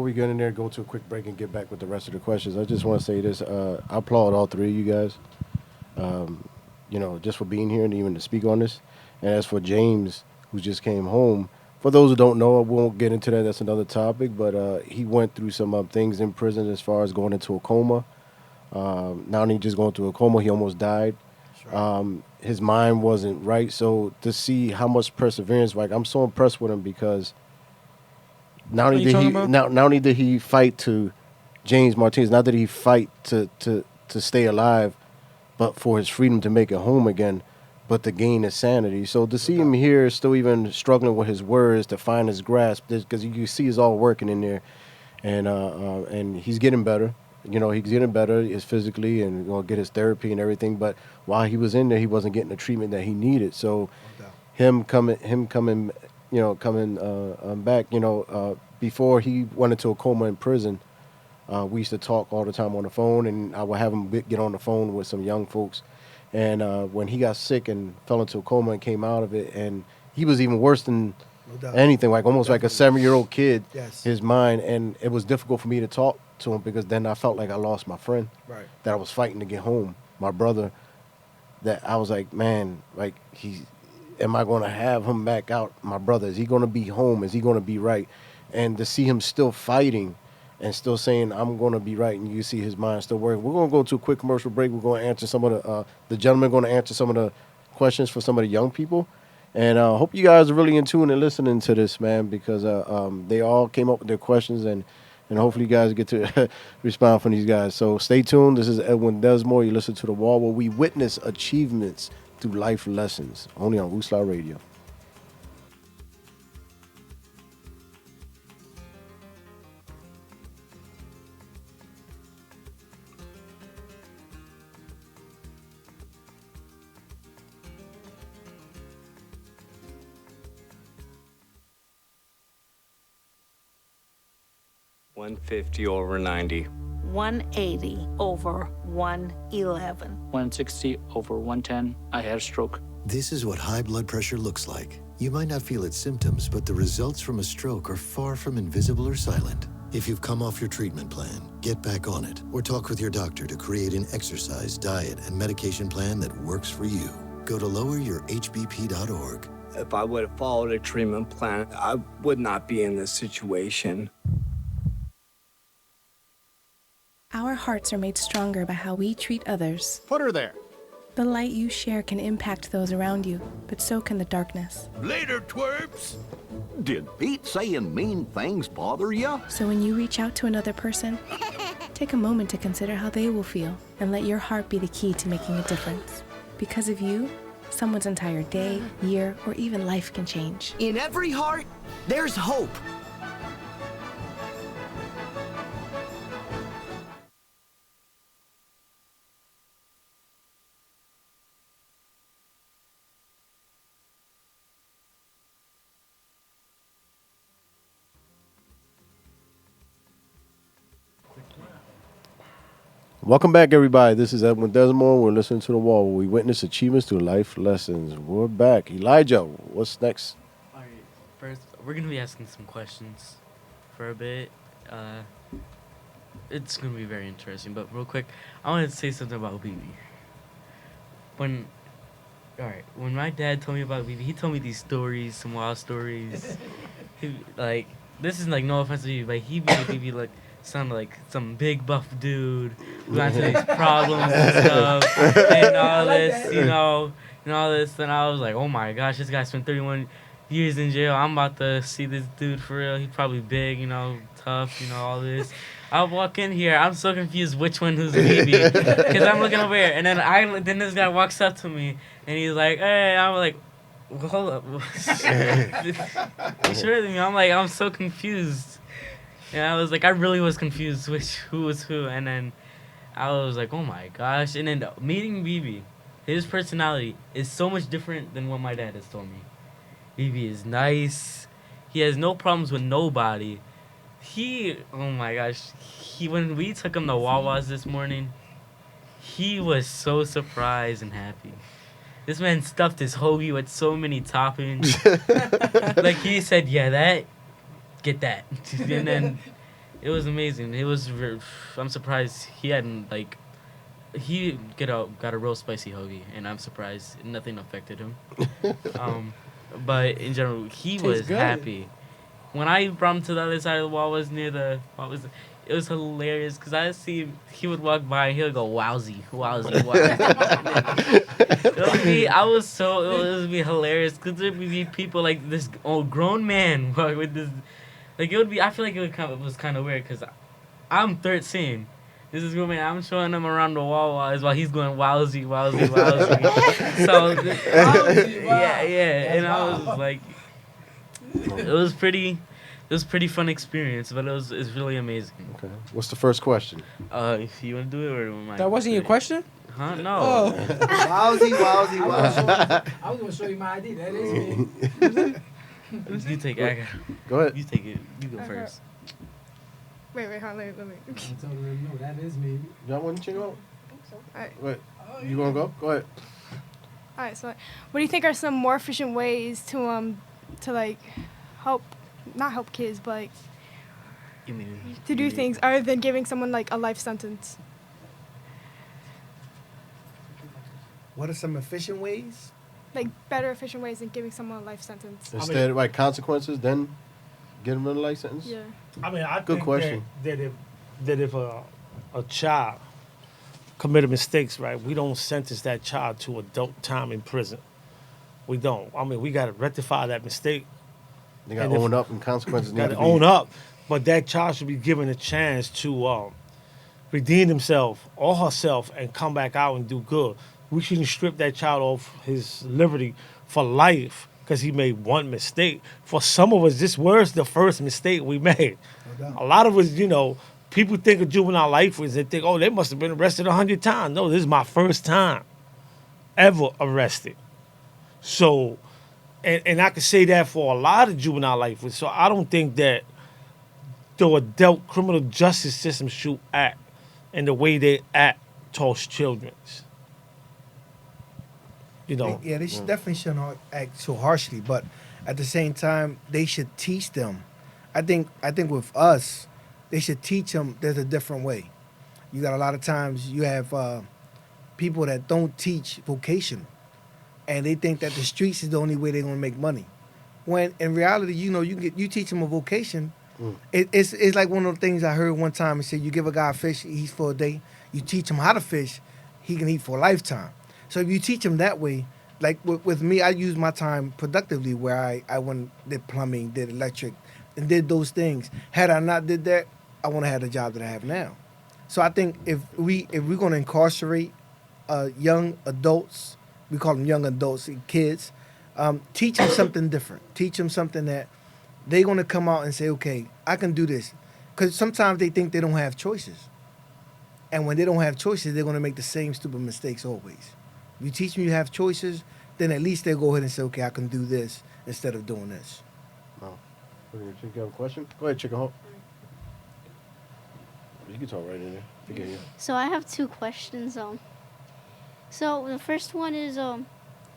Speaker 2: we get in there, go to a quick break and get back with the rest of the questions. I just want to say this: I applaud all three of you guys, just for being here and even to speak on this. And as for James, who just came home, for those who don't know, I won't get into that. That's another topic. But he went through some things in prison as far as going into a coma. Not only just going through a coma, he almost died. His mind wasn't right. So to see how much perseverance, like I'm so impressed with him because not only did he fight to James Martinez, not that he fight to stay alive, but for his freedom to make it home again, but to gain his sanity. So to see him here still even struggling with his words, to find his grasp, because you see it's all working in there, and he's getting better. He's getting better is physically and get his therapy and everything. But while he was in there, he wasn't getting the treatment that he needed. So him coming back, before he went into a coma in prison, we used to talk all the time on the phone, and I would have him get on the phone with some young folks. And when he got sick and fell into a coma and came out of it, and he was even worse than anything, like almost like a 7-year-old kid, his mind. And it was difficult for me to talk to him because then I felt like I lost my friend that I was fighting to get home, my brother, that I was like, man, like am I going to have him back out? My brother, is he going to be home? Is he going to be right? And to see him still fighting and still saying, I'm going to be right, and you see his mind still working. We're going to go to a quick commercial break. We're going to answer some of the gentlemen going to answer some of the questions for some of the young people. And I hope you guys are really in tune and listening to this, man, because they all came up with their questions, and hopefully you guys get to respond from these guys. So stay tuned. This is Edwin Desmore. You listen to The Wall, where we witness achievements through life lessons, only on Wooslah Radio.
Speaker 11: $150 over 90.
Speaker 12: 180 over 111.
Speaker 13: 160 over 110. I had a stroke.
Speaker 14: This is what high blood pressure looks like. You might not feel its symptoms, but the results from a stroke are far from invisible or silent. If you've come off your treatment plan, get back on it, or talk with your doctor to create an exercise, diet, and medication plan that works for you. Go to loweryourhbp.org.
Speaker 11: If I would have followed a treatment plan, I would not be in this situation.
Speaker 15: Our hearts are made stronger by how we treat others.
Speaker 16: Put her there.
Speaker 15: The light you share can impact those around you, but so can the darkness.
Speaker 16: Later, twerps. Did Pete saying mean things bother you?
Speaker 15: So when you reach out to another person, take a moment to consider how they will feel and let your heart be the key to making a difference. Because of you, someone's entire day, year, or even life can change.
Speaker 17: In every heart, there's hope.
Speaker 2: Welcome back, everybody. This is Edwin Desmore. We're listening to The Wall, where we witness achievements through life lessons. We're back. Elijah, what's next?
Speaker 7: All right. First, we're going to be asking some questions for a bit. It's going to be very interesting. But real quick, I wanted to say something about BB. When my dad told me about BB, he told me these stories, some wild stories. This is no offense to BB, but he made BB sound like some big buff dude who got into these problems and stuff and all this, and all this. And I was like, oh my gosh, this guy spent 31 years in jail. I'm about to see this dude for real. He's probably big, tough, all this. I walk in here. I'm so confused which one who's BB. Because I'm looking over here. And then this guy walks up to me. And he's like, hey. I'm like, well, hold up. Sure than me. I'm so confused. And I was like, I really was confused who was who. And then I was like, oh my gosh. And then meeting BB, his personality is so much different than what my dad has told me. BB is nice. He has no problems with nobody. Oh my gosh. When we took him to Wawa's this morning, he was so surprised and happy. This man stuffed his hoagie with so many toppings. Like he said, yeah, get that. And then it was amazing. I'm surprised he hadn't he got a real spicy hoagie, and I'm surprised nothing affected him. But in general, he was happy. When I brought him to the other side of the wall, it was hilarious because I see he would walk by and he would go wowzy. It would be hilarious because there would be people like this old grown man with this. Like it would be. I feel like it was kind of weird because I'm 13. This is grown man. I'm showing him around the wall while he's going wowzy. So yeah, and I was like. It was pretty fun experience, but it's really amazing.
Speaker 2: Okay. What's the first question?
Speaker 7: If you want to do it, or am I?
Speaker 8: That wasn't your question?
Speaker 7: Huh? No.
Speaker 4: Oh. Wowzy.
Speaker 3: I was gonna show you my ID. That is me.
Speaker 7: You take it.
Speaker 2: Go ahead.
Speaker 7: You take it. You go first.
Speaker 6: Wait, hold on, let me.
Speaker 3: I'm telling them, no, that is me.
Speaker 2: Y'all want to check out?
Speaker 6: I think so. All right.
Speaker 2: Wait, you gonna go? Go ahead.
Speaker 6: All right. So, what do you think are some more efficient ways to not help kids, but to do things other than giving someone like a life sentence?
Speaker 4: What are some efficient ways?
Speaker 6: Like better efficient ways than giving someone a life sentence.
Speaker 2: Instead of consequences, then get them a life sentence?
Speaker 6: Yeah.
Speaker 5: I mean, I
Speaker 2: Good
Speaker 5: think
Speaker 2: question.
Speaker 5: that if a child committed mistakes, right, we don't sentence that child to adult time in prison. We don't. I mean, we got to rectify that mistake.
Speaker 2: They got to own up, and consequences need to be.
Speaker 5: Own up. But that child should be given a chance to redeem himself or herself and come back out and do good. We shouldn't strip that child of his liberty for life because he made one mistake. For some of us, this was the first mistake we made. A lot of us, people think of juvenile life and they think, oh, they must have been arrested 100 times. No, this is my first time ever arrested. So, and I can say that for a lot of juvenile lifers. So I don't think that the adult criminal justice system should act in the way they act towards children.
Speaker 4: Yeah, they definitely shouldn't act so harshly, but at the same time, they should teach them. I think with us, they should teach them there's a different way. You got a lot of times you have people that don't teach vocational. And they think that the streets is the only way they're gonna make money. When in reality, you teach them a vocation. It's like one of the things I heard one time. He said, you give a guy a fish, he eats for a day. You teach him how to fish, he can eat for a lifetime. So if you teach him that way, like with me, I use my time productively where I went, did plumbing, did electric, and did those things. Had I not did that, I wouldn't have had the job that I have now. So I think if we're gonna incarcerate young adults, we call them young adults, kids. Teach them something different. Teach them something that they're going to come out and say, okay, I can do this. Because sometimes they think they don't have choices. And when they don't have choices, they're going to make the same stupid mistakes always. If you teach them you have choices, then at least they'll go ahead and say, okay, I can do this instead of doing this.
Speaker 2: No. You have a question? Go ahead, Chicken Hope. You can talk right in there. Forget you.
Speaker 18: So I have two questions. So the first one is,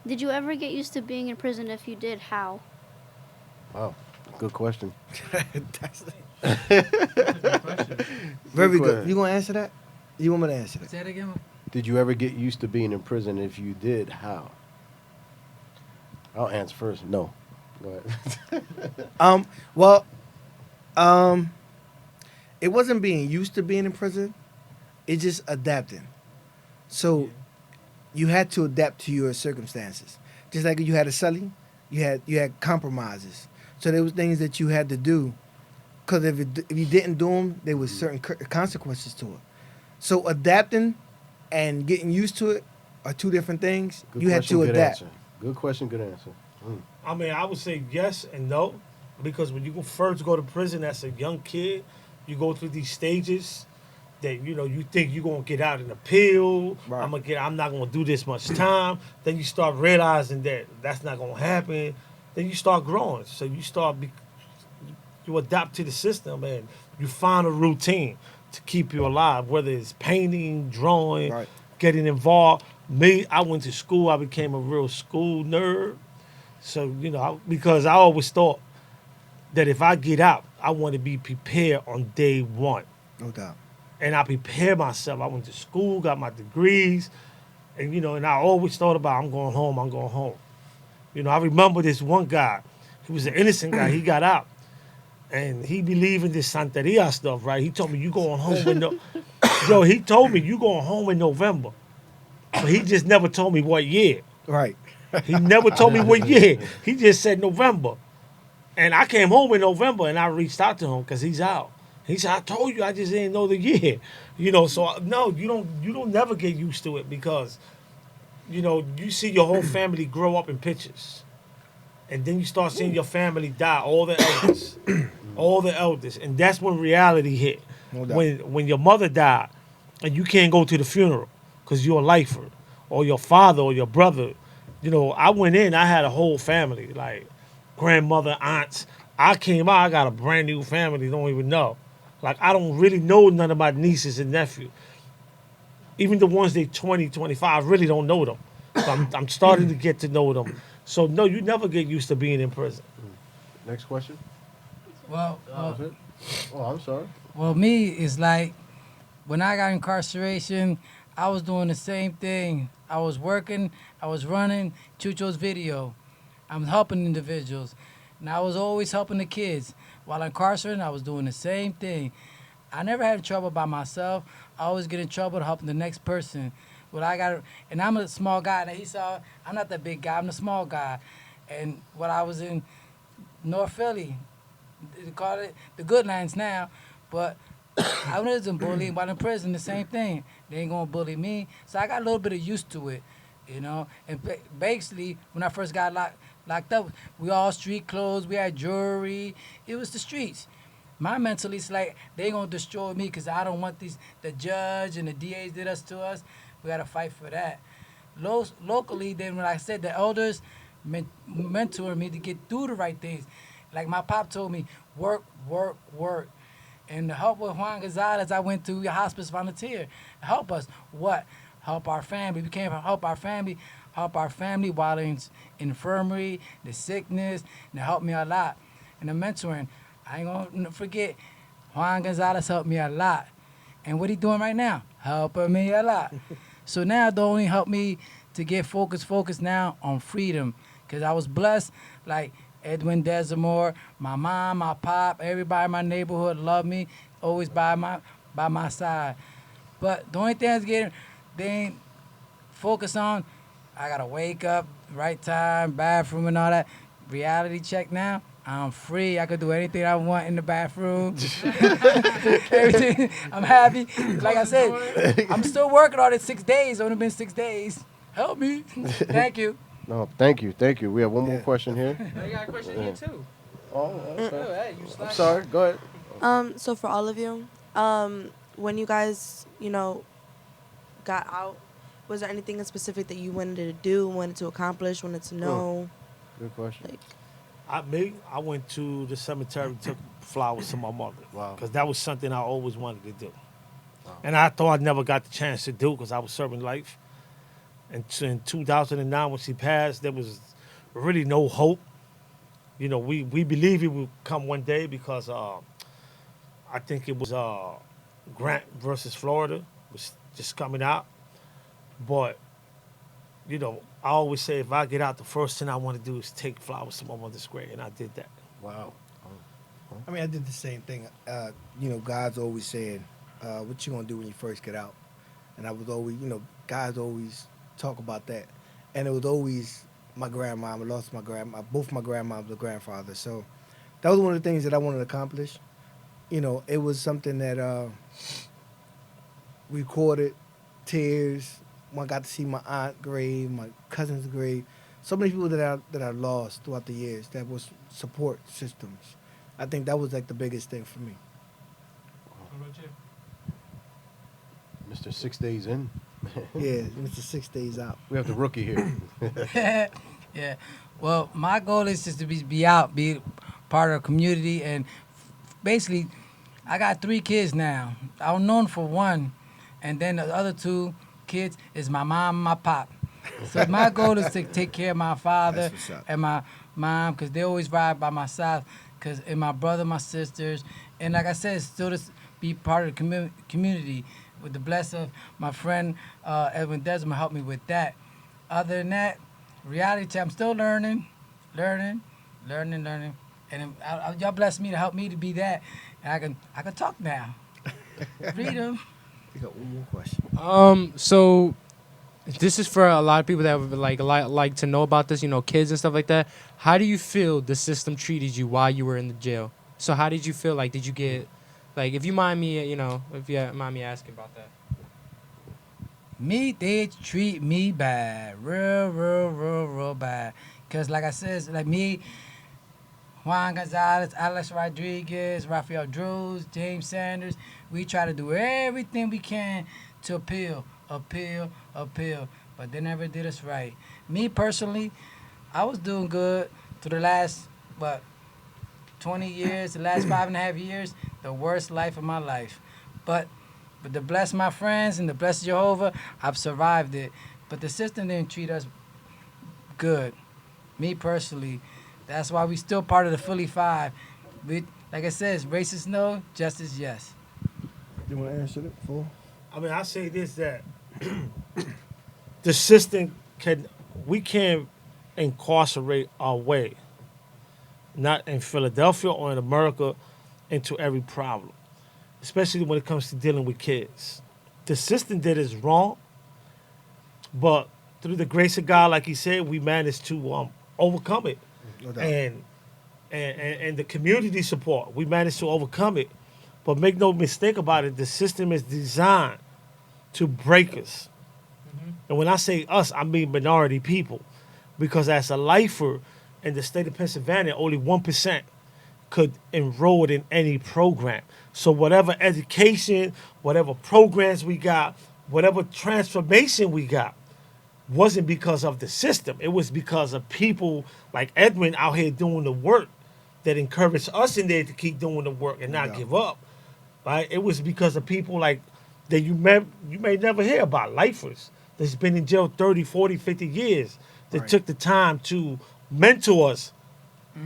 Speaker 18: did you ever get used to being in prison? If you did, how?
Speaker 2: Wow, good question.
Speaker 4: Very good. You gonna answer that? You want me to answer that?
Speaker 3: Say it again.
Speaker 2: Did you ever get used to being in prison? If you did, how? I'll answer first. No. Go ahead.
Speaker 4: It wasn't being used to being in prison. It's just adapting. So you had to adapt to your circumstances. Just like you had a cellie, You had compromises. So there was things that you had to do, because if you didn't do them, there was certain consequences to it. So adapting and getting used to it are two different things.
Speaker 2: Good
Speaker 4: You had
Speaker 2: question,
Speaker 4: to
Speaker 2: good
Speaker 4: adapt.
Speaker 2: answer. Good question, good answer.
Speaker 5: I mean, I would say yes and no, because when you first go to prison as a young kid, you go through these stages that you think you're gonna get out in a pill. I'm not gonna do this much time. Then you start realizing that that's not gonna happen. Then you start growing. So you adapt to the system and you find a routine to keep you alive, whether it's painting, drawing, getting involved. Me, I went to school. I became a real school nerd. So, because I always thought that if I get out, I want to be prepared on day one.
Speaker 4: No doubt.
Speaker 5: And I prepared myself. I went to school, got my degrees, and and I always thought about I'm going home. I remember this one guy. He was an innocent guy. He got out, and he believed in this Santeria stuff, right? He told me you going home in he told me you going home in November, but he just never told me what year.
Speaker 4: Right.
Speaker 5: He never told me what year. He just said November, and I came home in November, and I reached out to him because he's out. He said, I told you, I just didn't know the year. So no, you don't never get used to it because, you see your whole family grow up in pictures. And then you start seeing your family die, all the elders. And that's when reality hit.
Speaker 4: No doubt.
Speaker 5: When your mother died and you can't go to the funeral because you're a lifer, or your father or your brother. I went in, I had a whole family, like grandmother, aunts. I came out, I got a brand new family, don't even know. Like, I don't really know none of my nieces and nephews. Even the ones they 20, 25, I really don't know them. So I'm starting to get to know them. So, no, you never get used to being in prison.
Speaker 2: Next question.
Speaker 3: Well,
Speaker 2: I'm sorry.
Speaker 3: Well, me, it's like when I got incarceration, I was doing the same thing. I was working, I was running Chucho's video. I'm helping individuals. And I was always helping the kids. While incarcerated, I was doing the same thing. I never had trouble by myself. I always get in trouble helping the next person. And I'm a small guy. That he saw, I'm not the big guy, I'm the small guy. And when I was in North Philly, they call it the Good Lines now, but I wasn't bullied. While in prison, the same thing. They ain't gonna bully me. So I got a little bit of used to it, And basically, when I first got locked up, we all street clothes, we had jewelry. It was the streets. My mentality is like, they gonna destroy me because I don't want the judge and the DAs did us to us. We gotta fight for that. Locally, then when I said the elders mentored me to get through the right things. Like my pop told me, work, work, work. And to help with Juan Gonzalez, I went to a hospice volunteer. Help us. What? Help our family. We can't help our family. Help our family while in infirmary, the sickness, and it helped me a lot. And the mentoring, I ain't gonna forget, Juan Gonzalez helped me a lot. And what he doing right now? Helping me a lot. So now it only help me to get focused now on freedom. Because I was blessed, like Edwin Desamore, my mom, my pop, everybody in my neighborhood loved me, always by my side. But the only thing they ain't focus on, I gotta wake up, right time, bathroom and all that. Reality check now, I'm free. I could do anything I want in the bathroom. Everything, I'm happy. Like I said, I'm still working on it 6 days. Only been 6 days. Help me. Thank you.
Speaker 2: No, thank you. We have one more question here.
Speaker 8: I got a question here too.
Speaker 2: Oh,
Speaker 8: Hey, you
Speaker 2: I'm sorry. Go ahead.
Speaker 10: So for all of you, when you guys, got out, was there anything in specific that you wanted to do, wanted to accomplish, wanted to know?
Speaker 2: Good question.
Speaker 5: I went to the cemetery, took flowers to my mother. Wow. Because that was something I always wanted to do. Wow. And I thought I never got the chance to do because I was serving life. And in 2009, when she passed, there was really no hope. We believe it would come one day because I think it was Grant versus Florida was just coming out. But, I always say if I get out, the first thing I want to do is take flowers to my mother's grave, and I did that.
Speaker 2: Wow.
Speaker 4: I mean, I did the same thing. God's always saying, what you going to do when you first get out? And I was always, God's always talk about that. And it was always my grandma. I lost my grandma. Both my grandmoms were grandfathers. So that was one of the things that I wanted to accomplish. You know, it was something that recorded tears. When I got to see my aunt grave, my cousin's grave. So many people that I lost throughout the years that was support systems. I think that was like the biggest thing for me.
Speaker 2: Mr. 6 days in.
Speaker 4: Yeah, Mr. 6 days out.
Speaker 2: We have the rookie here.
Speaker 3: Yeah. Well, my goal is just to be out, be part of the community, and basically, I got 3 kids now. I was known for one, and then the other 2 kids is my mom and my pop. So my goal is to take care of my father and my mom, because they always ride by my side, and my brother, my sisters, and like I said, still to be part of the community. With the blessing of my friend Edwin Desmond helped me with that. Other than that, reality check, I'm still learning. And y'all blessed me to help me to be that. And I can talk now. Freedom.
Speaker 4: We got one more question.
Speaker 8: So this is for a lot of people that would like to know about this, you know, kids and stuff like that. How do you feel the system treated you while you were in the jail? So how did you feel? Like, did you get, like, if you mind me, you know, if you mind me asking about that.
Speaker 3: They treat me bad, real bad. Cause like I said, like me, Juan Gonzalez, Alex Rodriguez, Rafael Drews, James Sanders, we try to do everything we can to appeal, but they never did us right. Me personally, I was doing good through the last, 20 years, the last 5.5 years, the worst life of my life. But to bless my friends and to bless Jehovah, I've survived it. But the system didn't treat us good. Me personally, that's why we still part of the Philly Five. Like I said, racist no, justice yes.
Speaker 4: You want to answer it full?
Speaker 5: I mean, I say this, that the system we can't incarcerate our way, not in Philadelphia or in America, into every problem, especially when it comes to dealing with kids. The system did is wrong, but through the grace of God, like he said, we managed to overcome it.
Speaker 4: No doubt.
Speaker 5: And the community support, we managed to overcome it. But make no mistake about it, the system is designed to break us. And when I say us, I mean minority people. Because as a lifer in the state of Pennsylvania, only 1% could enroll in any program. So whatever education, whatever programs we got, whatever transformation we got, wasn't because of the system. It was because of people like Edwin out here doing the work that encouraged us in there to keep doing the work and not give up. Right? It was because of people like that you may never hear about, lifers that's been in jail 30, 40, 50 years that took the time to mentor us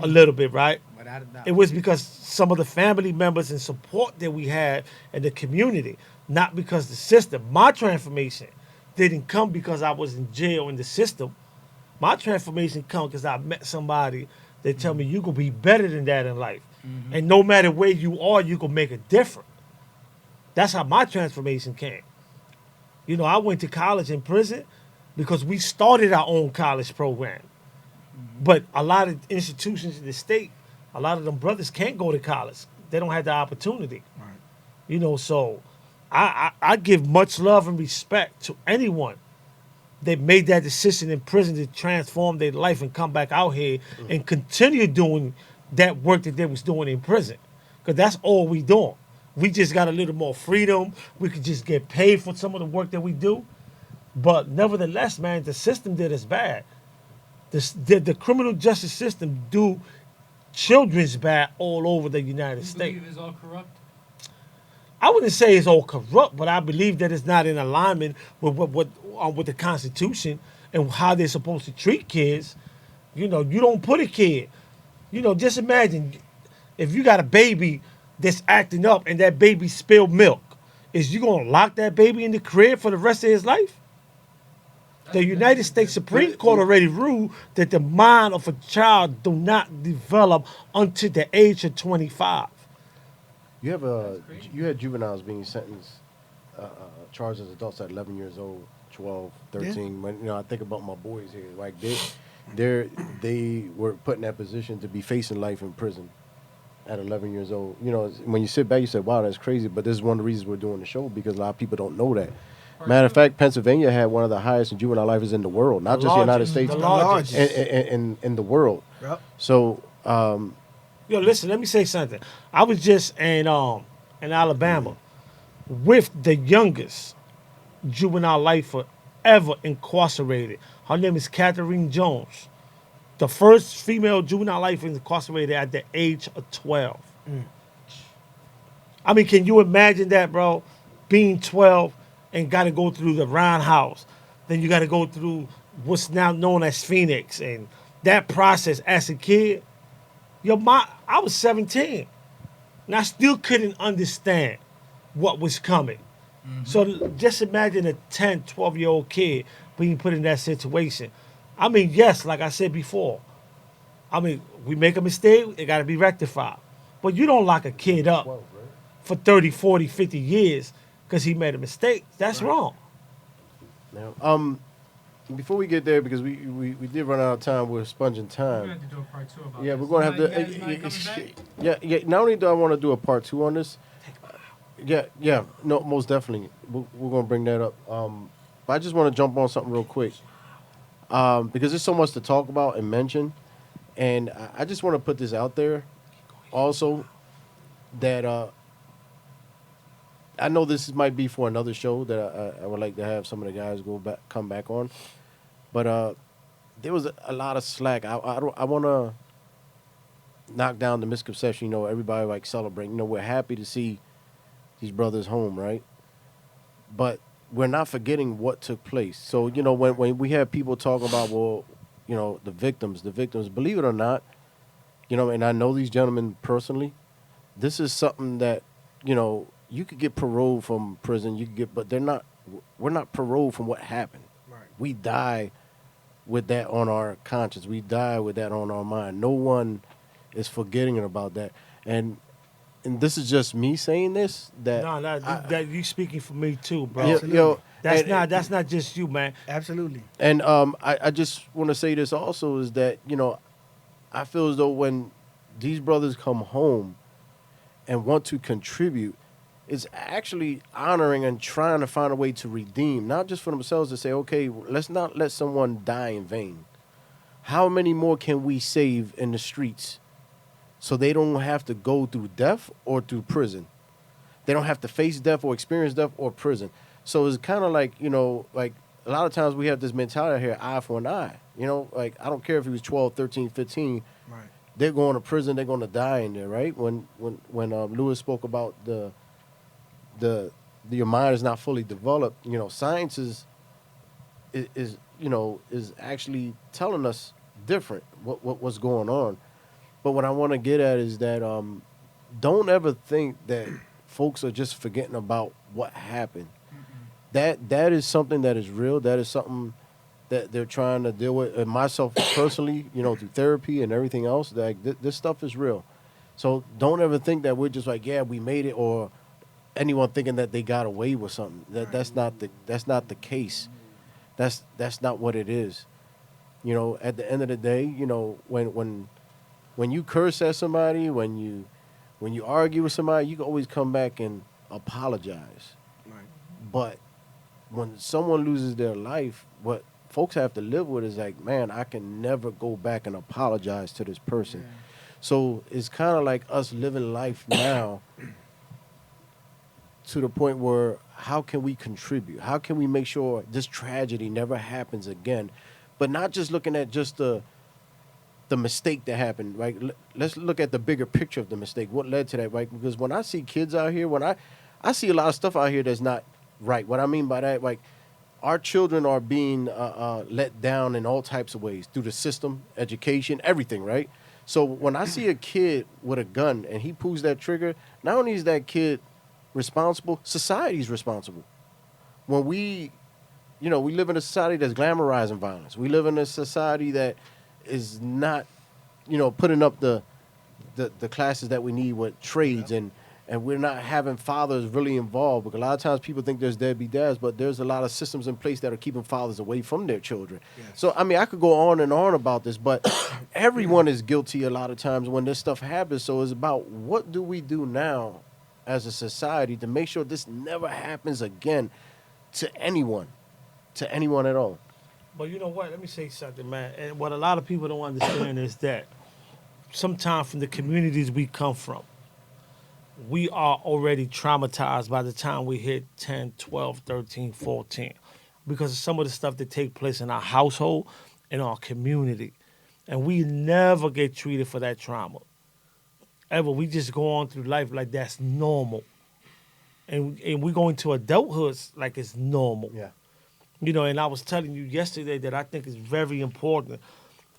Speaker 5: a little bit, right?
Speaker 3: Without a doubt.
Speaker 5: It was because some of the family members and support that we had in the community, not because the system. My transformation didn't come because I was in jail in the system. My transformation come because I met somebody that tell me you can be better than that in life. And no matter where you are, you can make a difference. That's how my transformation came. You know, I went to college in prison because we started our own college program. But a lot of institutions in the state, a lot of them brothers can't go to college. They don't have the opportunity.
Speaker 4: Right.
Speaker 5: You know, so I give much love and respect to anyone that made that decision in prison to transform their life and come back out here and continue doing that work that they was doing in prison. Because that's all we doing. We just got a little more freedom. We could just get paid for some of the work that we do. But nevertheless, man, the system did us bad. The criminal justice system do children's bad all over the United States.
Speaker 8: You believe it's all corrupt?
Speaker 5: I wouldn't say it's all corrupt, but I believe that it's not in alignment with the Constitution and how they're supposed to treat kids. You know, you don't put a kid. You know, just imagine if you got a baby that's acting up and that baby spilled milk. Is you gonna lock that baby in the crib for the rest of his life? The United States Supreme Court already ruled that the mind of a child do not develop until the age of 25.
Speaker 2: You had juveniles being sentenced, charged as adults at 11 years old, 12, 13.
Speaker 4: Yeah.
Speaker 2: When I think about my boys here, like they were put in that position to be facing life in prison at 11 years old. You know, when you sit back, you say, wow, that's crazy. But this is one of the reasons we're doing the show, because a lot of people don't know that. Matter of fact, Pennsylvania had one of the highest in juvenile life in the world, not just the United States,
Speaker 5: the largest.
Speaker 2: in the world.
Speaker 4: Yep.
Speaker 2: So,
Speaker 5: yo, listen, let me say something. I was just in Alabama with the youngest juvenile lifer ever incarcerated. Her name is Catherine Jones, the first female juvenile lifer incarcerated at the age of 12. I mean, can you imagine that, bro? Being 12 and got to go through the roundhouse. Then you got to go through what's now known as Phoenix. And that process as a kid, I was 17. And I still couldn't understand what was coming. So just imagine a 10, 12-year-old kid being put in that situation. I mean, yes, like I said before, I mean, we make a mistake, it got to be rectified. But you don't lock a kid up for 30, 40, 50 years because he made a mistake. That's wrong.
Speaker 2: now, before we get there, because we did run out of time, we're sponging time.
Speaker 8: We're going to have to do a part 2 about
Speaker 2: Yeah,
Speaker 8: this.
Speaker 2: we're going to have
Speaker 8: You mind coming back?
Speaker 2: yeah. Not only do I want to do a part 2 on this, no, most definitely, we're going to bring that up. But I just want to jump on something real quick, because there's so much to talk about and mention, and I just want to put this out there, also, that I know this might be for another show that I would like to have some of the guys come back on, but there was a lot of slack. I want to knock down the misconception. You know, everybody like celebrating. You know, we're happy to see these brothers home, right? But we're not forgetting what took place. So, you know, when we have people talk about, well, you know, the victims, believe it or not, you know, and I know these gentlemen personally, this is something that, you know, you could get paroled from prison, but we're not paroled from what happened.
Speaker 4: Right.
Speaker 2: We die with that on our conscience. We die with that on our mind. No one is forgetting about that. And this is just me saying this.
Speaker 5: That you speaking for me too, bro.
Speaker 2: Yo,
Speaker 5: that's not just you, man.
Speaker 4: Absolutely.
Speaker 2: And I just want to say this also is that, you know, I feel as though when these brothers come home and want to contribute, it's actually honoring and trying to find a way to redeem, not just for themselves to say, okay, let's not let someone die in vain. How many more can we save in the streets so they don't have to go through death or through prison? They don't have to face death or experience death or prison. So it's kind of like, you know, like a lot of times we have this mentality here, eye for an eye. You know, like I don't care if he was 12, 13, 15.
Speaker 4: Right.
Speaker 2: They're going to prison. They're going to die in there, right? When Lewis spoke about your mind is not fully developed, you know, science is actually telling us different what's going on. But what I want to get at is that don't ever think that folks are just forgetting about what happened. That is something that is real. That is something that they're trying to deal with. And myself personally, you know, through therapy and everything else, that this stuff is real. So don't ever think that we're just like, yeah, we made it, or anyone thinking that they got away with something. That's not the case. That's not what it is. You know, at the end of the day, you know, when you curse at somebody, when you argue with somebody, you can always come back and apologize.
Speaker 4: Right.
Speaker 2: But when someone loses their life, what folks have to live with is like, man, I can never go back and apologize to this person. Yeah. So it's kind of like us living life now to the point where how can we contribute? How can we make sure this tragedy never happens again? But not just looking at just the mistake that happened, right? Let's look at the bigger picture of the mistake. What led to that, right? Because when I see kids out here, when I see a lot of stuff out here that's not right. What I mean by that, like, our children are being let down in all types of ways through the system, education, everything, right? So when I see a kid with a gun and he pulls that trigger, not only is that kid responsible, society's responsible. When we live in a society that's glamorizing violence. We live in a society that is not, you know, putting up the classes that we need with trades and and we're not having fathers really involved. Because a lot of times people think there's deadbeat dads, but there's a lot of systems in place that are keeping fathers away from their children. So, I mean, I could go on and on about this, but everyone is guilty a lot of times when this stuff happens. So it's about what do we do now as a society to make sure this never happens again to anyone at all.
Speaker 5: But you know what? Let me say something, man. And what a lot of people don't understand is that sometimes from the communities we come from, we are already traumatized by the time we hit 10, 12, 13, 14 because of some of the stuff that take place in our household, in our community. And we never get treated for that trauma. Ever. We just go on through life like that's normal. And we go into adulthood like it's normal.
Speaker 2: Yeah.
Speaker 5: You know, and I was telling you yesterday that I think it's very important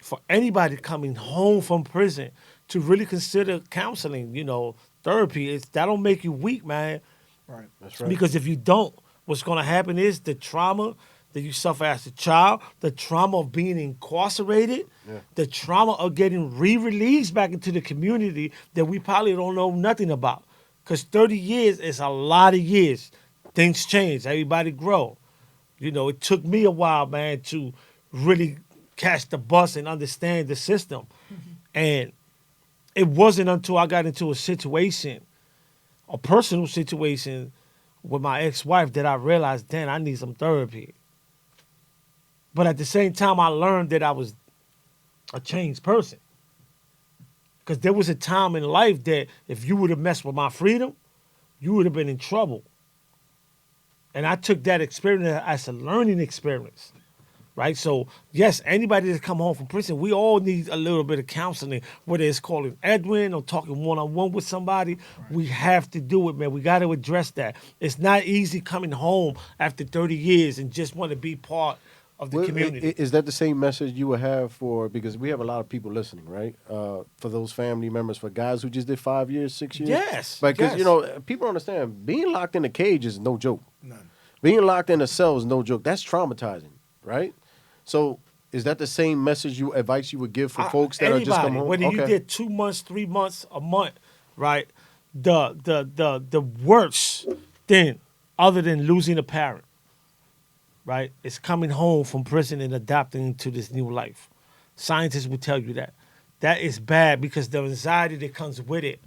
Speaker 5: for anybody coming home from prison to really consider counseling, you know, therapy. That'll make you weak, man.
Speaker 4: Right.
Speaker 2: That's right.
Speaker 5: Because if you don't, what's going to happen is the trauma that you suffer as a child, the trauma of being incarcerated, the trauma of getting re-released back into the community that we probably don't know nothing about. Because 30 years is a lot of years. Things change. Everybody grow. You know, it took me a while, man, to really catch the bus and understand the system. And it wasn't until I got into a situation, a personal situation with my ex-wife that I realized, damn, I need some therapy. But at the same time, I learned that I was a changed person. Because there was a time in life that if you would have messed with my freedom, you would have been in trouble. And I took that experience as a learning experience, right? So, yes, anybody that come home from prison, we all need a little bit of counseling, whether it's calling Edwin or talking one-on-one with somebody. Right. We have to do it, man. We got to address that. It's not easy coming home after 30 years and just want to be part of the community.
Speaker 2: Is that the same message you would have for, because we have a lot of people listening, right? For those family members, for guys who just did 5 years, 6 years?
Speaker 5: Yes.
Speaker 2: Because,
Speaker 5: yes.
Speaker 2: you know, people understand, being locked in a cage is no joke.
Speaker 4: None.
Speaker 2: Being locked in a cell is no joke. That's traumatizing, right? So is that the same message advice you would give for folks that are just come home?
Speaker 5: Whether you did 2 months, 3 months, a month, right? The worst thing other than losing a parent, right, is coming home from prison and adapting to this new life. Scientists will tell you that. That is bad because the anxiety that comes with it.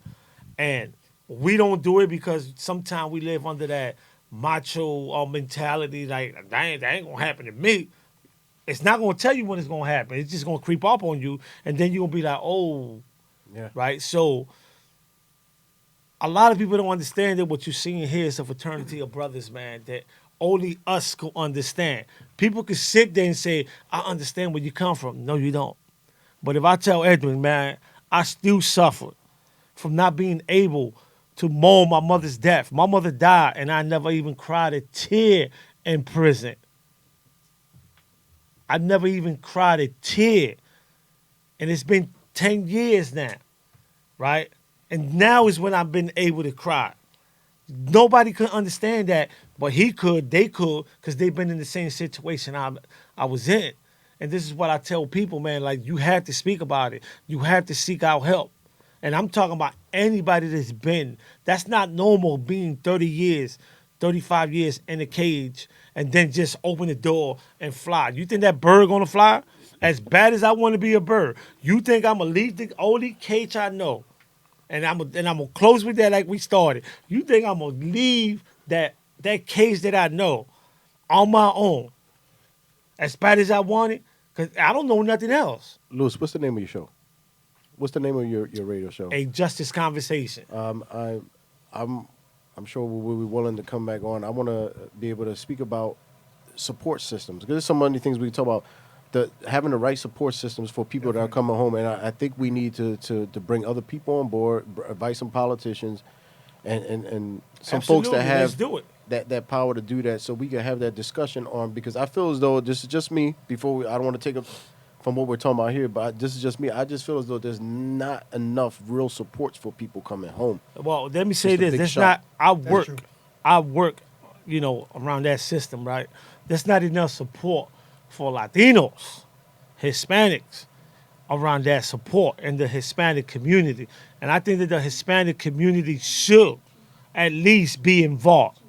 Speaker 5: And we don't do it because sometimes we live under that macho mentality, like, that ain't going to happen to me. It's not going to tell you when it's going to happen. It's just going to creep up on you, and then you're going to be like, oh, right? So a lot of people don't understand that what you're seeing here is a fraternity of brothers, man, that only us can understand. People can sit there and say, I understand where you come from. No, you don't. But if I tell Edwin, man, I still suffered from not being able to mourn my mother's death. My mother died, and I never even cried a tear in prison. I never even cried a tear. And it's been 10 years now, right? And now is when I've been able to cry. Nobody could understand that, but he could, they could, because they've been in the same situation I was in. And this is what I tell people, man, like, you have to speak about it. You have to seek out help. And I'm talking about anybody that's not normal being 30 years, 35 years in a cage and then just open the door and fly. You think that bird gonna fly? As bad as I want to be a bird, you think I'm gonna leave the only cage I know, and I'm gonna close with that like we started. You think I'm gonna leave that cage that I know on my own, as bad as I want it? Because I don't know nothing else.
Speaker 2: Lewis, what's the name of your show? What's the name of your radio show?
Speaker 5: A Justice Conversation.
Speaker 2: I'm sure we'll be willing to come back on. I want to be able to speak about support systems, because there's so many things we can talk about. Having the right support systems for people that are coming home, and I think we need to bring other people on board, advise some politicians, and some
Speaker 5: Absolutely.
Speaker 2: folks that have
Speaker 5: Let's do it.
Speaker 2: that power to do that, so we can have that discussion on. Because I feel as though this is just me. I don't want to take up from what we're talking about here, but this is just me. I just feel as though there's not enough real supports for people coming home.
Speaker 5: Well, let me say this. That's not, I work, you know, around that system, right? There's not enough support for Latinos, Hispanics, around that support in the Hispanic community. And I think that the Hispanic community should at least be involved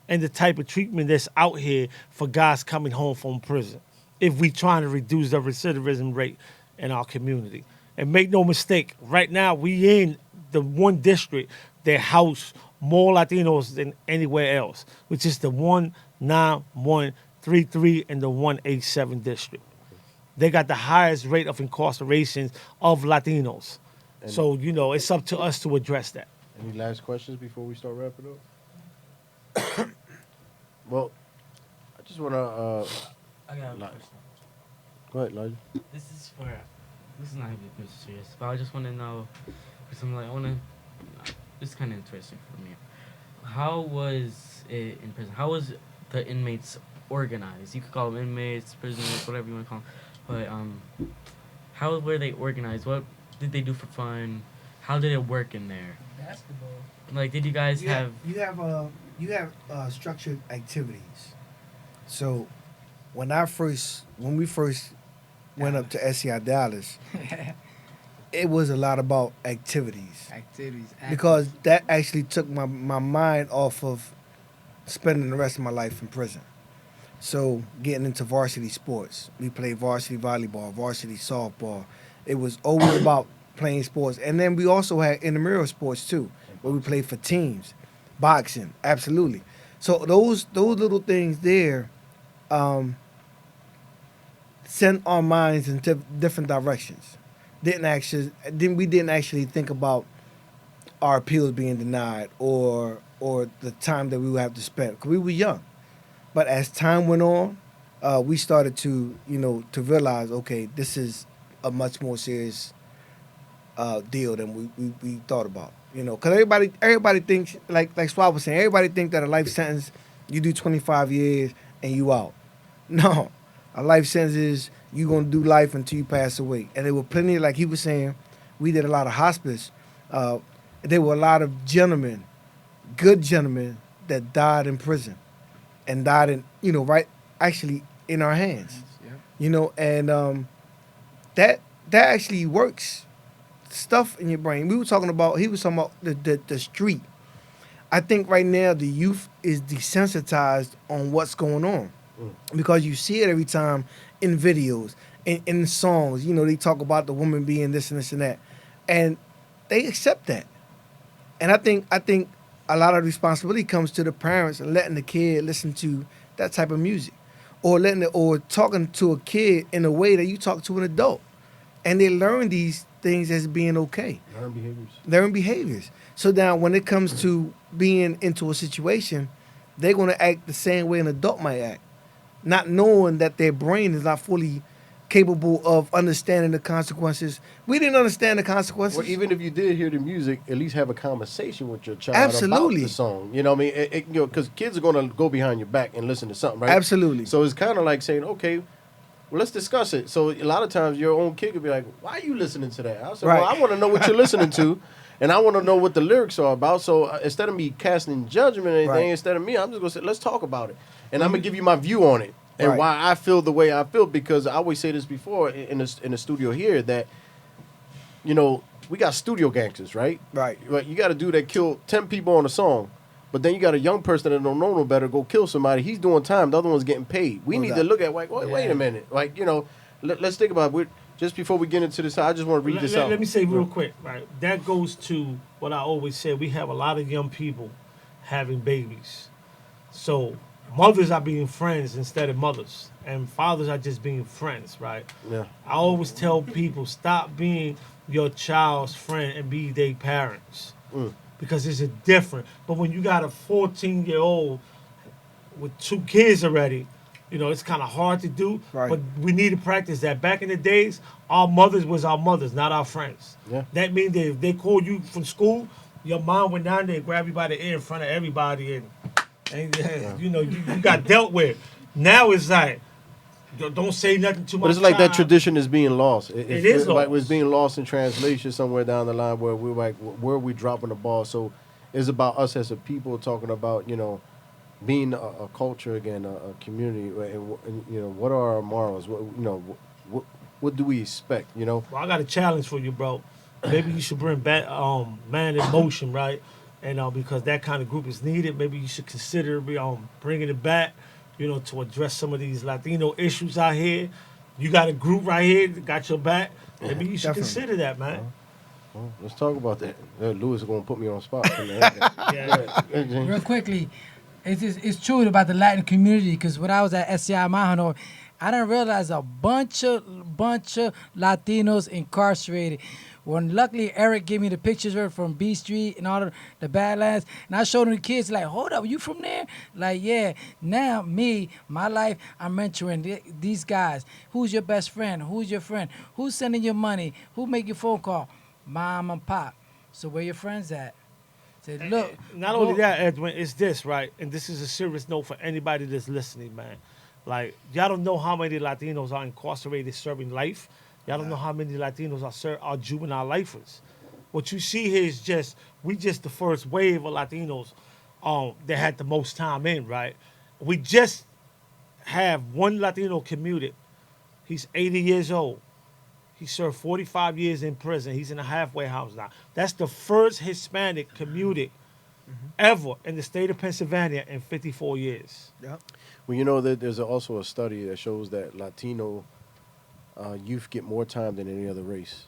Speaker 5: in the type of treatment that's out here for guys coming home from prison if we trying to reduce the recidivism rate in our community. And make no mistake, right now we in the one district that house more Latinos than anywhere else, which is the 19133 and the 187 district. They got the highest rate of incarcerations of Latinos.
Speaker 2: And-
Speaker 5: So, you know, it's up to us to address that.
Speaker 2: Any last questions before we start wrapping up? Well, I just want to.
Speaker 7: I got a question.
Speaker 2: Go ahead, Elijah.
Speaker 7: This is not even serious, but I just want to know, because I'm like, this is kind of interesting for me. How was it in prison? How was the inmates organized? You could call them inmates, prisoners, whatever you want to call them. But how were they organized? What did they do for fun? How did it work in there?
Speaker 4: Basketball.
Speaker 7: Like, did you guys have?
Speaker 4: You have structured activities. So when we first went up to SCI Dallas, it was a lot about activities. Because that actually took my mind off of spending the rest of my life in prison. So getting into varsity sports. We played varsity volleyball, varsity softball. It was always about playing sports. And then we also had intramural sports too, where we played for teams. Boxing, absolutely. So those little things there sent our minds in different directions. We didn't actually think about our appeals being denied or the time that we would have to spend, because we were young. But as time went on, we started to realize, okay, this is a much more serious deal than we thought about. Because everybody thinks, like Swab was saying, everybody think that a life sentence, you do 25 years and you out. No, a life sentence is you gonna do life until you pass away. And there were plenty, like he was saying, we did a lot of hospice. There were a lot of gentlemen, good gentlemen, that died in prison, and died in actually in our hands. And that actually works stuff in your brain. He was talking about the street. I think right now the youth is desensitized on what's going on because you see it every time in videos, in songs. They talk about the woman being this and this and that, and they accept that. And I think a lot of responsibility comes to the parents and letting the kid listen to that type of music, or talking to a kid in a way that you talk to an adult, and they learn these things as being okay. Learn behaviors. So now when it comes to being into a situation, they're going to act the same way an adult might act, not knowing that their brain is not fully capable of understanding the consequences. We didn't understand the consequences.
Speaker 2: Well, even if you did hear the music, at least have a conversation with your child
Speaker 4: Absolutely.
Speaker 2: about the song. You know what I mean? Because kids are going to go behind your back and listen to something, right?
Speaker 4: Absolutely.
Speaker 2: So it's kind of like saying, okay, well, let's discuss it. So a lot of times your own kid could be like, why are you listening to that? I said,
Speaker 4: Right.
Speaker 2: well, I want to know what you're listening to, and I want to know what the lyrics are about. So instead of me casting judgment or anything,
Speaker 4: Right.
Speaker 2: instead of me, I'm just going to say, let's talk about it. And I'm going to give you my view on it and
Speaker 4: Right.
Speaker 2: why I feel the way I feel, because I always say this before in the studio here that, we got studio gangsters, right?
Speaker 4: Right.
Speaker 2: You got a dude that killed 10 people on a song. But then you got a young person that don't know no better go kill somebody. He's doing time. The other one's getting paid. We need to look at wait a minute. Let's think about it. Just before we get into this, I just want to read this out.
Speaker 5: Let me say real quick, right? That goes to what I always said. We have a lot of young people having babies. So mothers are being friends instead of mothers. And fathers are just being friends, right?
Speaker 2: Yeah.
Speaker 5: I always tell people, stop being your child's friend and be their parents. Because it's a different. But when you got a 14-year-old with 2 kids already, it's kind of hard to do.
Speaker 4: Right.
Speaker 5: But we need to practice that. Back in the days, our mothers was our mothers, not our friends.
Speaker 2: Yeah.
Speaker 5: That means that if they called you from school, your mom went down there and grabbed you by the ear in front of everybody, and you got dealt with. Now it's like, don't say nothing to my
Speaker 2: But it's like that
Speaker 5: child.
Speaker 2: tradition is being lost.
Speaker 5: It is
Speaker 2: like
Speaker 5: lost.
Speaker 2: it's being lost in translation somewhere down the line where we're like, where are we dropping the ball? So it's about us as a people talking about, being a culture again, a community, and what are our morals? What do we expect?
Speaker 5: Well, I got a challenge for you, bro. Maybe you should bring back Man in Motion, right? And because that kind of group is needed, maybe you should consider bringing it back, to address some of these Latino issues out here. You got a group right here that got your back. Maybe you should consider that, man.
Speaker 2: Well, let's talk about that. Lewis is going to put me on the spot.
Speaker 3: Real quickly, it's true about the Latin community because when I was at SCI Mahano, I didn't realize a bunch of Latinos incarcerated. When luckily Eric gave me the pictures from B Street and all the Badlands, and I showed them the kids like, hold up, you from there? Like, yeah. Now my life, I'm mentoring these guys. Who's your best friend? Who's your friend? Who's sending you money? Who make your phone call? Mom and pop. So where your friends at? Say, look.
Speaker 5: Not only that, Edwin, it's this, right? And this is a serious note for anybody that's listening, man. Like, y'all don't know how many Latinos are incarcerated serving life. Y'all don't know how many Latinos are juvenile lifers. What you see here is we just the first wave of Latinos that had the most time in, right? We just have one Latino commuted. He's 80 years old. He served 45 years in prison. He's in a halfway house now. That's the first Hispanic commuted ever in the state of Pennsylvania in 54 years.
Speaker 4: Yep.
Speaker 2: Well, there's also a study that shows that Latino youth get more time than any other race.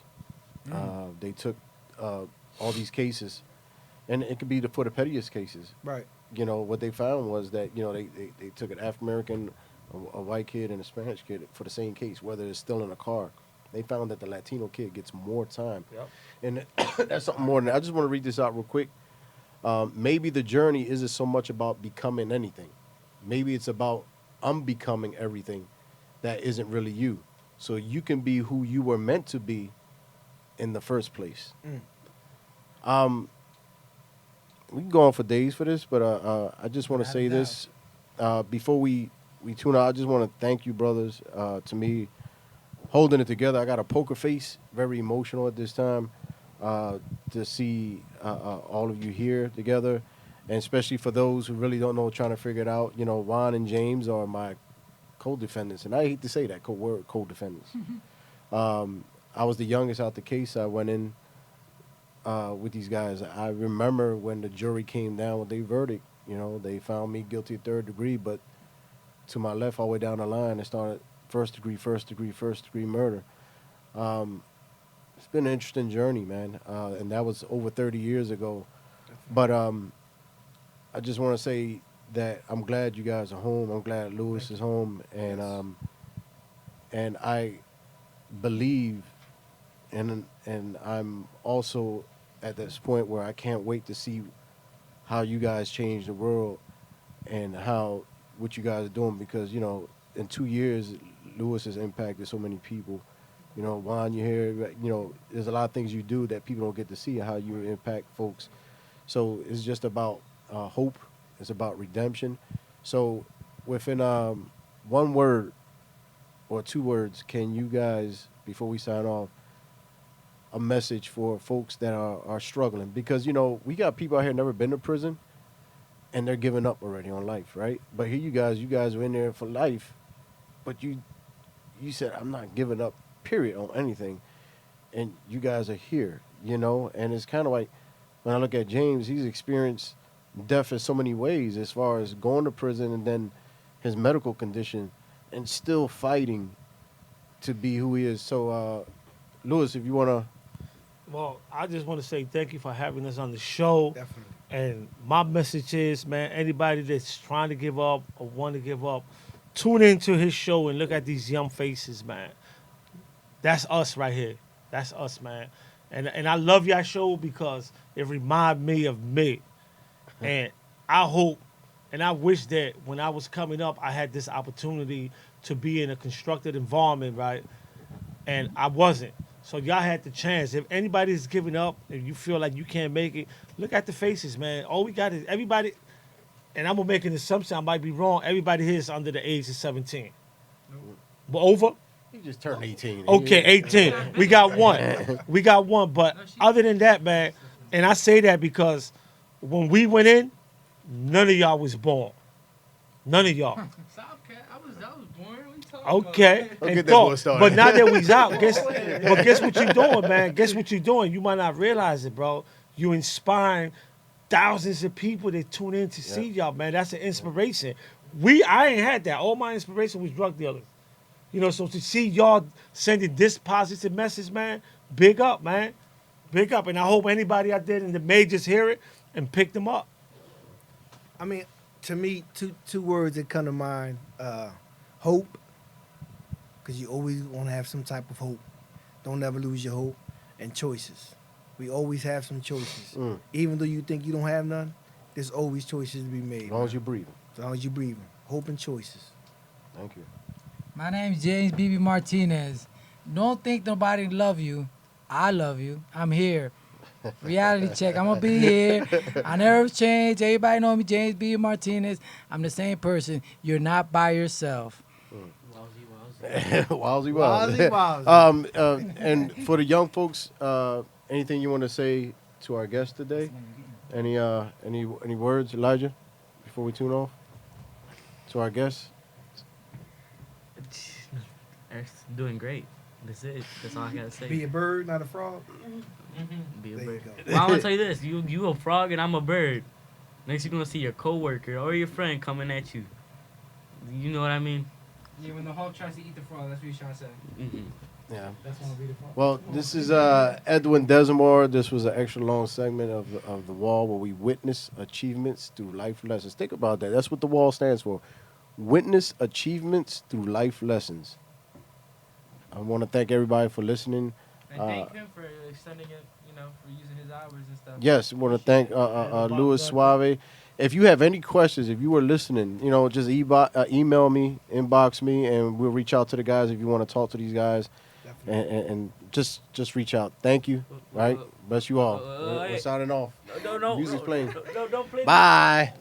Speaker 2: They took all these cases, and it could be for the pettiest cases.
Speaker 4: Right.
Speaker 2: What they found was that, they took an African-American, a white kid, and a Spanish kid for the same case, whether it's still in a car. They found that the Latino kid gets more time.
Speaker 5: Yep.
Speaker 2: And that's something more than that. I just want to read this out real quick. Maybe the journey isn't so much about becoming anything. Maybe it's about unbecoming everything that isn't really you. So you can be who you were meant to be in the first place. We can go on for days for this, but I just want to say this. Before we tune out, I just want to thank you, brothers. To me, holding it together. I got a poker face, very emotional at this time to see all of you here together, and especially for those who really don't know, trying to figure it out. Juan and James are my co-defendants, and I hate to say that word, co-defendants. I was the youngest out the case. I went in with these guys. I remember when the jury came down with their verdict. They found me guilty of third degree, but to my left, all the way down the line, it started first degree murder. It's been an interesting journey, man, and that was over 30 years ago. But I just want to say that I'm glad you guys are home. I'm glad Lewis is home, and I believe, and I'm also at this point where I can't wait to see how you guys change the world and what you guys are doing, because in 2 years, Lewis has impacted so many people. Juan, you're here. There's a lot of things you do that people don't get to see, how you impact folks. So it's just about hope. It's about redemption. So within one word or two words, can you guys, before we sign off, a message for folks that are struggling? Because, we got people out here never been to prison, and they're giving up already on life, right? But here you guys are in there for life, but you said, I'm not giving up, period, on anything. And you guys are here, and it's kind of like, when I look at James, he's experienced death in so many ways, as far as going to prison and then his medical condition, and still fighting to be who he is. So, Lewis, if you want to.
Speaker 5: Well, I just want to say thank you for having us on the show.
Speaker 4: Definitely.
Speaker 5: And my message is, man, anybody that's trying to give up or want to give up, tune into his show and look at these young faces, man. That's us right here. That's us, man. And I love your show because it reminds me of me. And I hope and I wish that when I was coming up, I had this opportunity to be in a constructed environment, right? And I wasn't. So y'all had the chance. If anybody's giving up and you feel like you can't make it, look at the faces, man. All we got is everybody, and I'm going to make an assumption, I might be wrong, everybody here is under the age of 17. No. Over?
Speaker 2: You just turned 18.
Speaker 5: Okay, 18. We got one. We got one. But other than that, man, and I say that because when we went in, none of y'all was born. None of y'all.
Speaker 8: I was born.
Speaker 5: Okay. And thought, but now that we's out, guess what you're doing, man? Guess what you're doing? You might not realize it, bro. You inspiring thousands of people that tune in to see y'all, man. That's an inspiration. I ain't had that. All my inspiration was drug dealers. You know, so to see y'all sending this positive message, man, big up, man. Big up. And I hope anybody out there in the majors hear it and pick them up.
Speaker 4: I mean, to me, two words that come to mind: hope, because you always want to have some type of hope. Don't ever lose your hope. And choices. We always have some choices. Even though you think you don't have none, there's always choices to be made.
Speaker 2: As long as you're breathing.
Speaker 4: As long as you're breathing. Hope and choices.
Speaker 2: Thank you.
Speaker 3: My name's James BB Martinez. Don't think nobody love you. I love you. I'm here. Reality check. I'm gonna be here. I never changed. Everybody know me, James BB Martinez. I'm the same person. You're not by yourself.
Speaker 2: Wowzy.
Speaker 4: Wowzy.
Speaker 2: And for the young folks, anything you want to say to our guest today? Any words, Elijah, before we tune off? To our guest?
Speaker 7: Eric's doing great. That's it. That's all I gotta say.
Speaker 4: Be a bird, not a frog.
Speaker 7: Be a
Speaker 4: There you
Speaker 7: bird.
Speaker 4: go.
Speaker 7: Well, I'm gonna tell you this: you a frog and I'm a bird. Next, you're gonna see your coworker or your friend coming at you. You know what I mean?
Speaker 8: Yeah, when the hawk tries to eat the frog, that's what he's trying to say.
Speaker 2: Yeah.
Speaker 8: That's one be the frog.
Speaker 2: Well, this is Edwin Desimore. This was an extra long segment of the Wall where we witness achievements through life lessons. Think about that. That's what the Wall stands for. Witness achievements through life lessons. I want to thank everybody for listening.
Speaker 8: And thank him for extending it, for using his hours and stuff.
Speaker 2: Yes, I want to thank Louis Suave. If you have any questions, if you were listening, just email me, inbox me, and we'll reach out to the guys if you want to talk to these guys. And just reach out. Thank you. Right? Bless you all. We're signing off.
Speaker 7: No,
Speaker 2: Music's playing.
Speaker 7: Don't play.
Speaker 2: Bye.